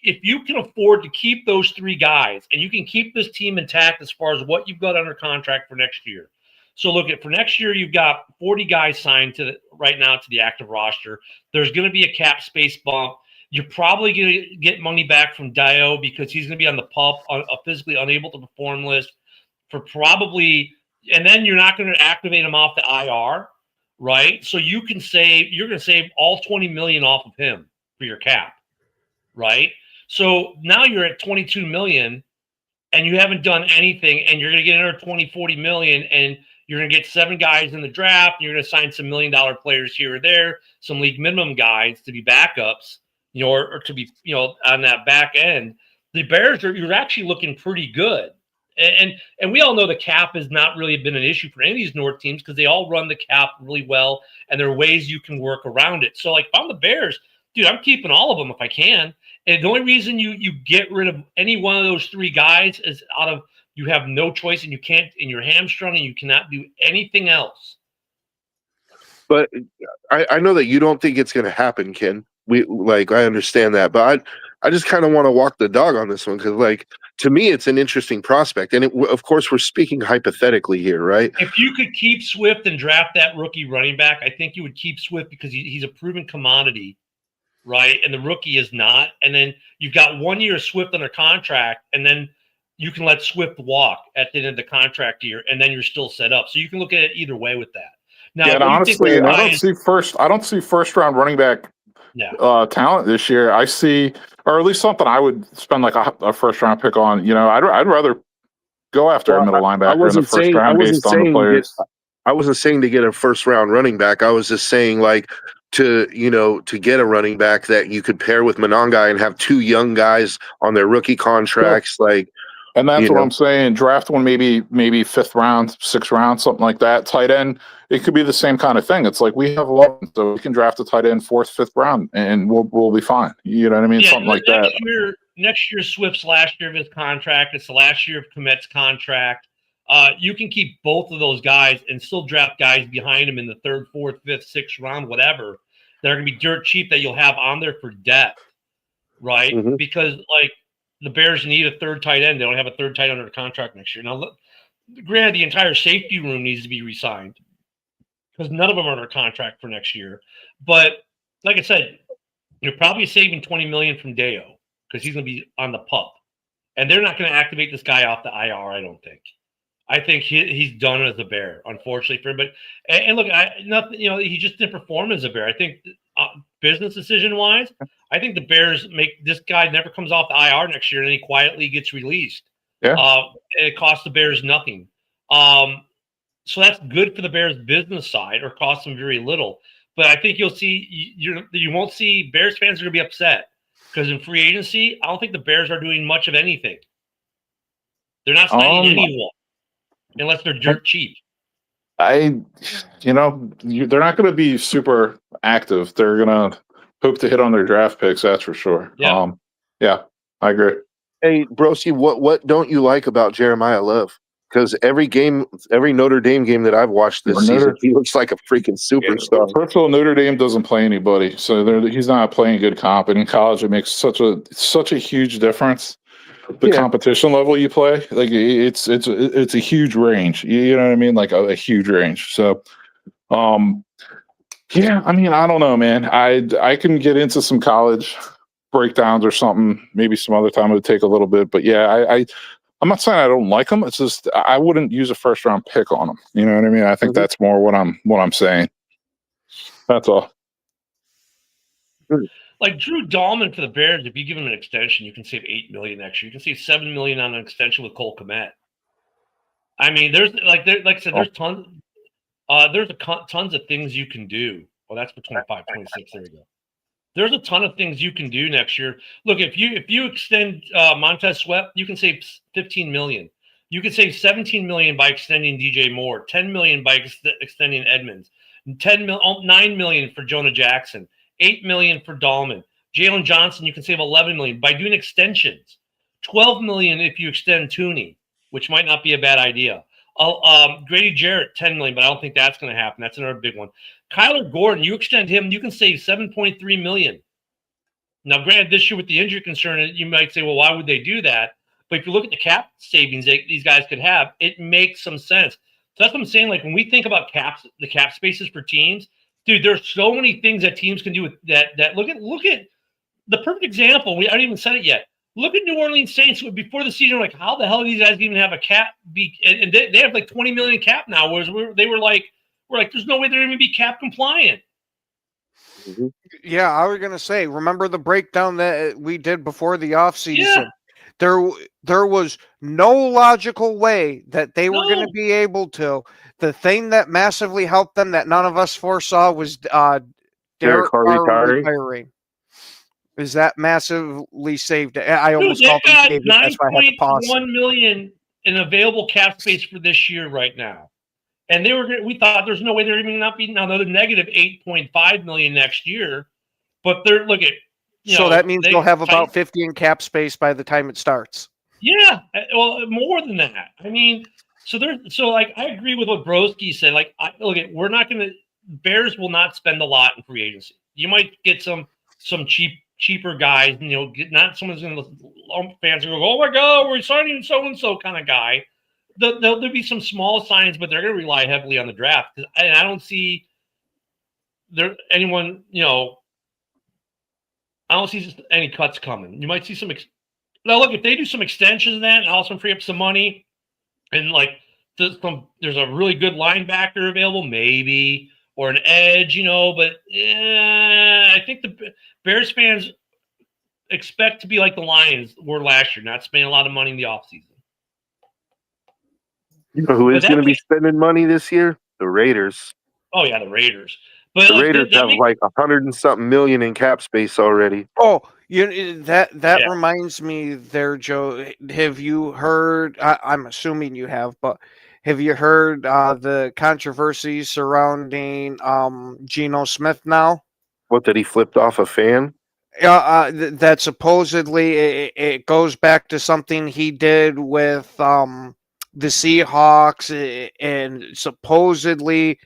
if you can afford to keep those three guys, and you can keep this team intact as far as what you've got under contract for next year. So look at for next year, you've got 40 guys signed right now to the active roster. There's going to be a cap space bump. You're probably going to get money back from Dio because he's going to be on the PUP, on a physically unable to perform list for probably, and then you're not going to activate him off the IR, right? So you're going to save all $20 million off of him for your cap, right? So now you're at $22 million and you haven't done anything, and you're going to get another $40 million, and you're going to get 7 guys in the draft. And you're going to sign some $1 million players here or there, some league minimum guys to be backups, or to be, on that back end. the Bears you're actually looking pretty good. And we all know the cap has not really been an issue for any of these North teams because they all run the cap really well, and there are ways you can work around it. So, like, if I'm the Bears, dude, I'm keeping all of them if I can. And the only reason you get rid of any one of those three guys is out of you have no choice and you can't, and you're hamstrung and you cannot do anything else. But I know that you don't think it's going to happen, Ken. I understand that, but I just kind of want to walk the dog on this one because, like, to me, it's an interesting prospect, and of course, we're speaking hypothetically here, right? If you could keep Swift and draft that rookie running back, I think you would keep Swift because he's a proven commodity, right? And the rookie is not. And then you've got 1 year of Swift under contract, and then you can let Swift walk at the end of the contract year, and then you're still set up. So you can look at it either way with that. Now, Yeah, and honestly, I don't see first round running back talent this year. I see, or at least something I would spend like a first round pick on. You know, I'd rather go after a middle linebacker in the first round based on the players. I wasn't saying to get a first round running back. I was just saying to get a running back that you could pair with Monangai and have two young guys on their rookie contracts. Sure. And that's what I'm saying. Draft one, maybe fifth round, sixth round, something like that. Tight end, it could be the same kind of thing. It's like we have 11, so we can draft a tight end fourth, fifth round, and we'll be fine. You know what I mean? Something like that. Next year, Swift's last year of his contract. It's the last year of Kmet's contract. You can keep both of those guys and still draft guys behind him in the third, fourth, fifth, sixth round, whatever. They're going to be dirt cheap that you'll have on there for depth, right? Mm-hmm. Because the Bears need a third tight end. They don't have a third tight end under contract next year. Now, granted, the entire safety room needs to be re-signed because none of them are under contract for next year. But like I said, you're probably saving $20 million from Deo because he's going to be on the PUP, and they're not going to activate this guy off the IR. I don't think. I think he's done as a Bear, unfortunately for him. But and look, he just didn't perform as a Bear. I think business decision wise, I think the Bears make this guy never comes off the IR next year, and he quietly gets released. Yeah, it costs the Bears nothing. So that's good for the Bears business side, or costs them very little. But I think you'll see you won't see Bears fans are going to be upset because in free agency, I don't think the Bears are doing much of anything. They're not signing anyone. Unless they're dirt cheap. They're not going to be super active. They're going to hope to hit on their draft picks. That's for sure. Yeah. I agree. Hey, Broski, what don't you like about Jeremiah Love? Because every Notre Dame game that I've watched this season, he looks like a freaking superstar. First of all, Notre Dame doesn't play anybody, so he's not playing good comp. And in college, it makes such a huge difference. The competition level you play, like it's a huge range. You know what I mean? Like a huge range. So, I mean, I don't know, man. I can get into some college breakdowns or something. Maybe some other time it would take a little bit, but I'm not saying I don't like them. It's just I wouldn't use a first round pick on them. You know what I mean? I think that's more what I'm saying. That's all. Like Drew Dahlman for the Bears, if you give him an extension, you can save $8 million next year. You can save $7 million on an extension with Cole Kmet. I mean, there's there's tons. There's tons of things you can do. Well, that's for 25, 26. There we go. There's a ton of things you can do next year. Look, if you extend Montez Sweat, you can save $15 million. You can save $17 million by extending DJ Moore, $10 million by extending Edmonds, $9 million for Jonah Jackson. $8 million for Dahlman. Jalen Johnson, you can save $11 million by doing extensions. $12 million if you extend Tooney, which might not be a bad idea. Grady Jarrett, $10 million, but I don't think that's going to happen. That's another big one. Kyler Gordon, you extend him, you can save $7.3 million. Now, granted, this year with the injury concern, you might say, well, why would they do that? But if you look at the cap savings these guys could have, it makes some sense. So that's what I'm saying. Like when we think about the cap spaces for teams, dude, there's so many things that teams can do with that. Look at the perfect example. I haven't even said it yet. Look at New Orleans Saints before the season. Like, how the hell do these guys even have a cap? And they have like $20 million cap now. Whereas we're like, there's no way they're going to be cap compliant. Mm-hmm. Yeah, I was going to say, remember the breakdown that we did before the offseason? Yeah. There was no logical way that they were going to be able to. The thing that massively helped them that none of us foresaw was Derek Carr retiring. Is that massively saved? I Dude, almost they've called him got David. That's why I had to pause. $9.1 million in available cap space for this year right now. And we thought there's no way they're even not beating another negative 8.5 million next year. But they're So that means they'll have about 50 in cap space by the time it starts. Yeah, well, more than that. I mean, I agree with what Broski said. Like, we're not going to. Bears will not spend a lot in free agency. You might get some cheaper guys. Not someone's going to fans are going to go, oh my god, we're signing so and so kind of guy. There'll be some small signs, but they're going to rely heavily on the draft. And I don't see anyone. I don't see any cuts coming. You might see some. Now, look, if they do some extensions of that and also free up some money, and there's a really good linebacker available, maybe, or an edge, but I think the Bears fans expect to be like the Lions were last year, not spending a lot of money in the offseason. You know who is going to be spending money this year? The Raiders. Oh, yeah, the Raiders. But the Raiders have like 100 and something million in cap space already. Oh, that reminds me there, Joe. Have you heard? I'm assuming you have, but have you heard the controversy surrounding Geno Smith now? What, that he flipped off a fan? That supposedly it goes back to something he did with the Seahawks, and supposedly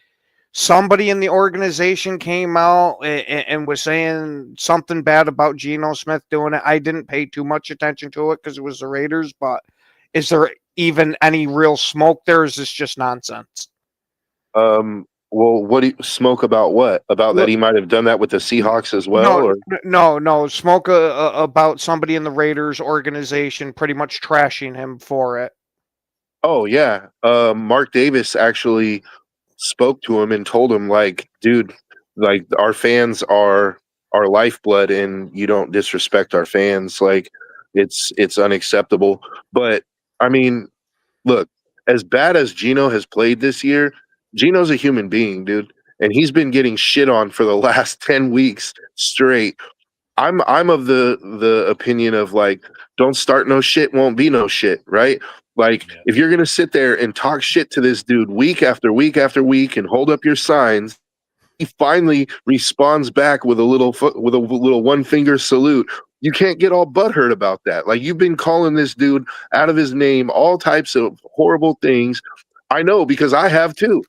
somebody in the organization came out and was saying something bad about Geno Smith doing it. I didn't pay too much attention to it because it was the Raiders, but is there even any real smoke there? Or is this just nonsense? Well, what do you smoke about? What about that he might have done that with the Seahawks as well? No. Smoke about somebody in the Raiders organization pretty much trashing him for it. Oh yeah, Mark Davis actually spoke to him and told him, like, dude, like, our fans are our lifeblood, and you don't disrespect our fans. Like, it's unacceptable. But I mean, look, as bad as Geno has played this year, Geno's a human being, dude, and he's been getting shit on for the last 10 weeks straight. I'm of the opinion of, like, don't start no shit, won't be no shit, right? Like, if you're gonna sit there and talk shit to this dude week after week after week and hold up your signs, he finally responds back with a little one finger salute. You can't get all butthurt about that. Like, you've been calling this dude out of his name, all types of horrible things. I know, because I have too.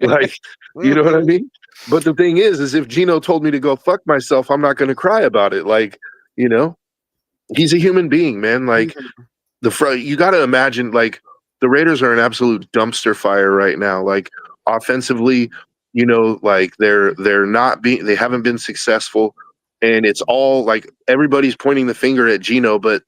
Like, you know what I mean? But the thing is if Geno told me to go fuck myself, I'm not going to cry about it. Like, he's a human being, man. Like, you got to imagine, like, the Raiders are an absolute dumpster fire right now. Like, offensively, like, they haven't been successful, and it's all like everybody's pointing the finger at Geno. But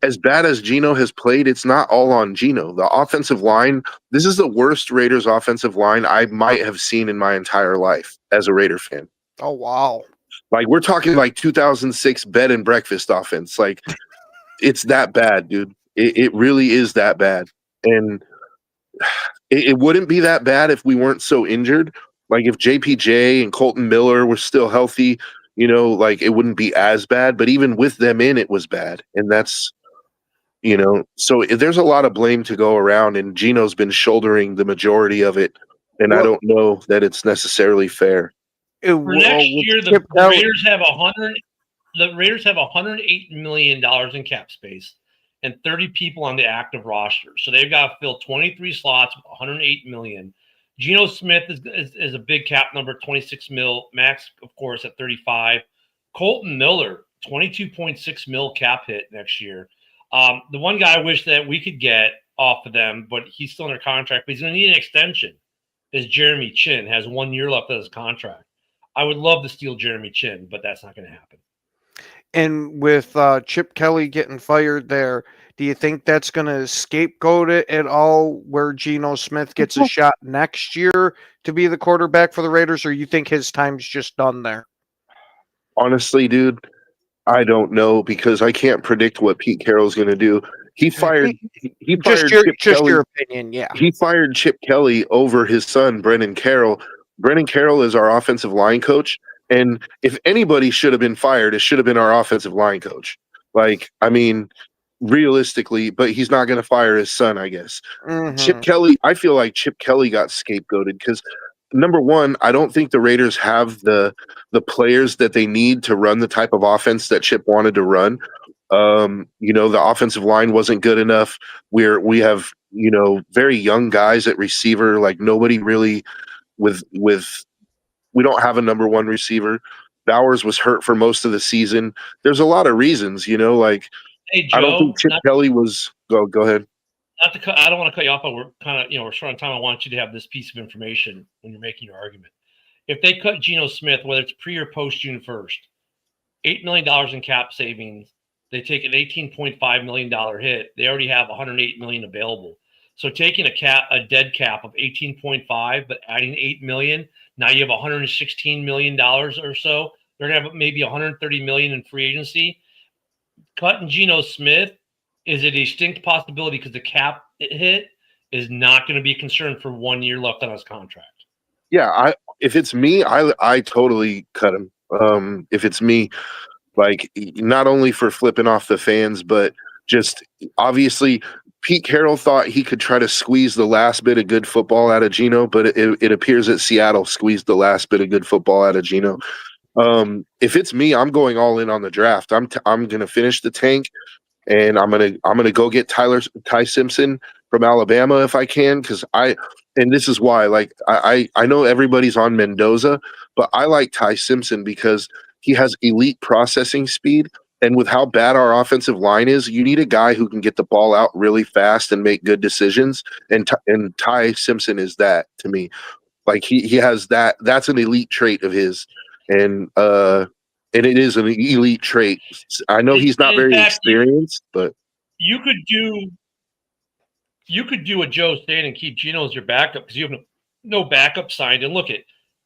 as bad as Geno has played, it's not all on Geno. The offensive line, this is the worst Raiders offensive line I might have seen in my entire life as a Raider fan. Oh, wow. Like, we're talking like 2006 bed and breakfast offense. Like, it's that bad, dude. It really is that bad. And it wouldn't be that bad if we weren't so injured. Like, if JPJ and Colton Miller were still healthy, like, it wouldn't be as bad. But even with them in, it was bad. And that's, so there's a lot of blame to go around, and Geno's been shouldering the majority of it. And I don't know that it's necessarily fair. For next year, the Raiders have $108 million in cap space and 30 people on the active roster. So they've got to fill 23 slots with $108 million. Geno Smith is a big cap number, 26 mil. Max, of course, at 35. Colton Miller, 22.6 mil cap hit next year. The one guy I wish that we could get off of them, but he's still under contract, but he's going to need an extension, is Jeremy Chin. Has 1 year left of his contract. I would love to steal Jeremy Chin, but that's not going to happen. And with Chip Kelly getting fired there, do you think that's going to scapegoat it at all, where Geno Smith gets a shot next year to be the quarterback for the Raiders, or you think his time's just done there? Honestly, dude, I don't know, because I can't predict what Pete Carroll's going to do. He fired your opinion, yeah. He fired Chip Kelly over his son, Brendan Carroll. Brendan Carroll is our offensive line coach, And if anybody should have been fired, it should have been our offensive line coach. Like, I mean, realistically, but he's not going to fire his son, I guess. Chip Kelly, I feel like Chip Kelly got scapegoated because number one, I don't think the Raiders have the players that they need to run the type of offense that Chip wanted to run. The offensive line wasn't good enough. We have, very young guys at receiver, like nobody really with we don't have a number one receiver. Bowers was hurt for most of the season. There's a lot of reasons, like Hey, Joe, I don't think Chip Kelly was go ahead. Not to cut, I don't want to cut you off, but we're kind of, we're short on time. I want you to have this piece of information when you're making your argument. If they cut Geno Smith, whether it's pre or post June 1st, $8 million in cap savings, they take an $18.5 million hit. They already have $108 million available. So taking a dead cap of 18.5, but adding $8 million, now you have $116 million or so. They're gonna have maybe $130 million in free agency. Cutting Geno Smith is a distinct possibility because the cap hit is not going to be a concern for 1 year left on his contract. Yeah, if it's me, I totally cut him. If it's me, like not only for flipping off the fans, but just obviously Pete Carroll thought he could try to squeeze the last bit of good football out of Geno, but it appears that Seattle squeezed the last bit of good football out of Geno. If it's me, I'm going all in on the draft. I'm going to finish the tank, and I'm gonna go get Ty Simpson from Alabama if I can, and this is why. Like I know everybody's on Mendoza, but I like Ty Simpson because he has elite processing speed. And with how bad our offensive line is, you need a guy who can get the ball out really fast and make good decisions. And Ty Simpson is that to me. Like he has that. That's an elite trait of his, and it is an elite trait. I know he's not very experienced, but you could do a Joe Stan and keep Geno as your backup because you have no backup signed. And look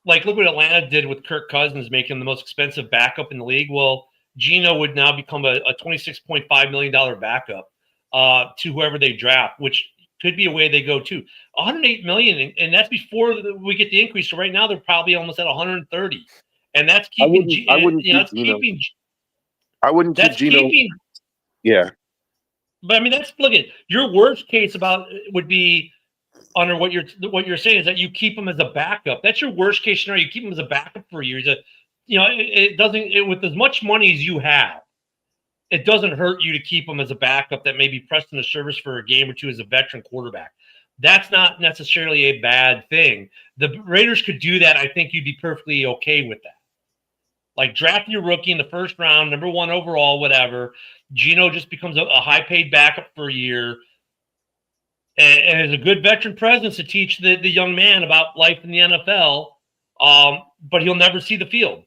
what Atlanta did with Kirk Cousins, making him the most expensive backup in the league. Well, Geno would now become a $26.5 million backup to whoever they draft, which could be a way they go too. $108 million, and that's before we get the increase. So right now they're probably almost at 130, and that's keeping. I wouldn't keep Geno. Yeah, but I mean look at your worst case would be under what you're saying is that you keep him as a backup. That's your worst case scenario. You keep him as a backup for a year. With as much money as you have, it doesn't hurt you to keep him as a backup that may be pressed in the service for a game or two as a veteran quarterback. That's not necessarily a bad thing. The Raiders could do that. I think you'd be perfectly okay with that. Like draft your rookie in the first round, number one overall, whatever. Geno just becomes a high-paid backup for a year and is a good veteran presence to teach the young man about life in the NFL, but he'll never see the field.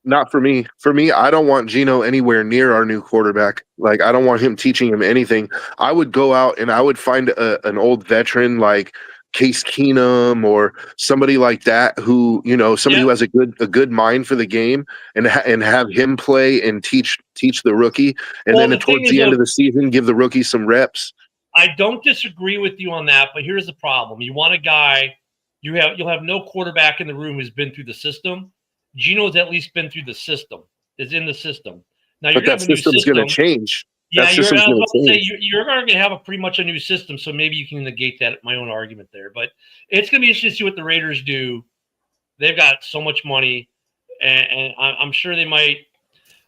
Not for me. For me, I don't want Geno anywhere near our new quarterback. Like, I don't want him teaching him anything. I would go out and I would find an old veteran like Case Keenum or somebody like that who, who has a good mind for the game and have him play and teach the rookie. And then towards the end of the season, give the rookie some reps. I don't disagree with you on that, but here's the problem. You want a guy, you'll have no quarterback in the room who's been through the system. Geno's at least been through the system, is in the system. Now, but that system's going to change. Yeah, you're going to have pretty much a new system, so maybe you can negate that, my own argument there. But it's going to be interesting to see what the Raiders do. They've got so much money, and I'm sure they might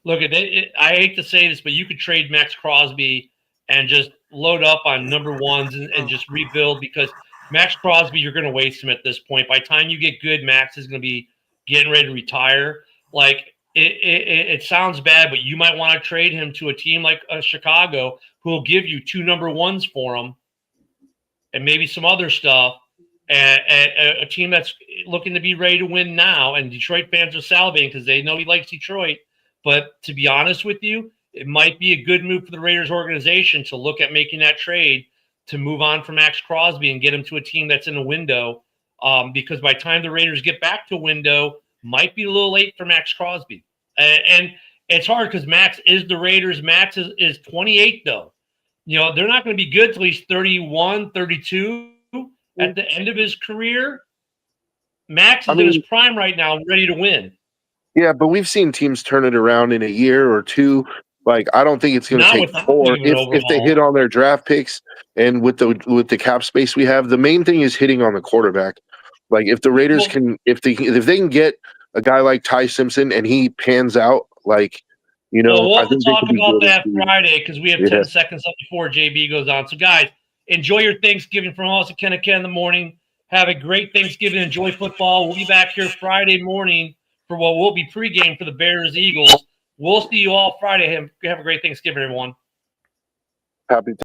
look at it. I hate to say this, but you could trade Max Crosby and just load up on number ones and just rebuild, because Max Crosby, you're going to waste him at this point. By the time you get good, Max is going to be getting ready to retire. Like it sounds bad, but you might want to trade him to a team like Chicago, who will give you 2 number ones for him and maybe some other stuff, and a team that's looking to be ready to win now. And Detroit fans are salivating because they know he likes Detroit. But to be honest with you, it might be a good move for the Raiders organization to look at making that trade to move on from Max Crosby and get him to a team that's in a window. Because by the time the Raiders get back to a window, might be a little late for Max Crosby. And it's hard because Max is the Raiders. Max is 28, though. They're not going to be good until he's 31, 32 at the end of his career. Max is in his prime right now, ready to win. Yeah, but we've seen teams turn it around in a year or two. Like, I don't think it's going to Not take without 4 doing an if they overhaul. hit on their draft picks and with the cap space we have. The main thing is hitting on the quarterback. Like, if the Raiders Well- can if they can get a guy like Ty Simpson and he pans out, like, you know, Well, we'll I have to think they talk could be about good that in the- Friday because we have Yeah. 10 seconds up before JB goes on. So, guys, enjoy your Thanksgiving from us at Ken and Ken in the morning. Have a great Thanksgiving. Enjoy football. We'll be back here Friday morning for what will be pregame for the Bears-Eagles. We'll see you all Friday. Have a great Thanksgiving, everyone. Happy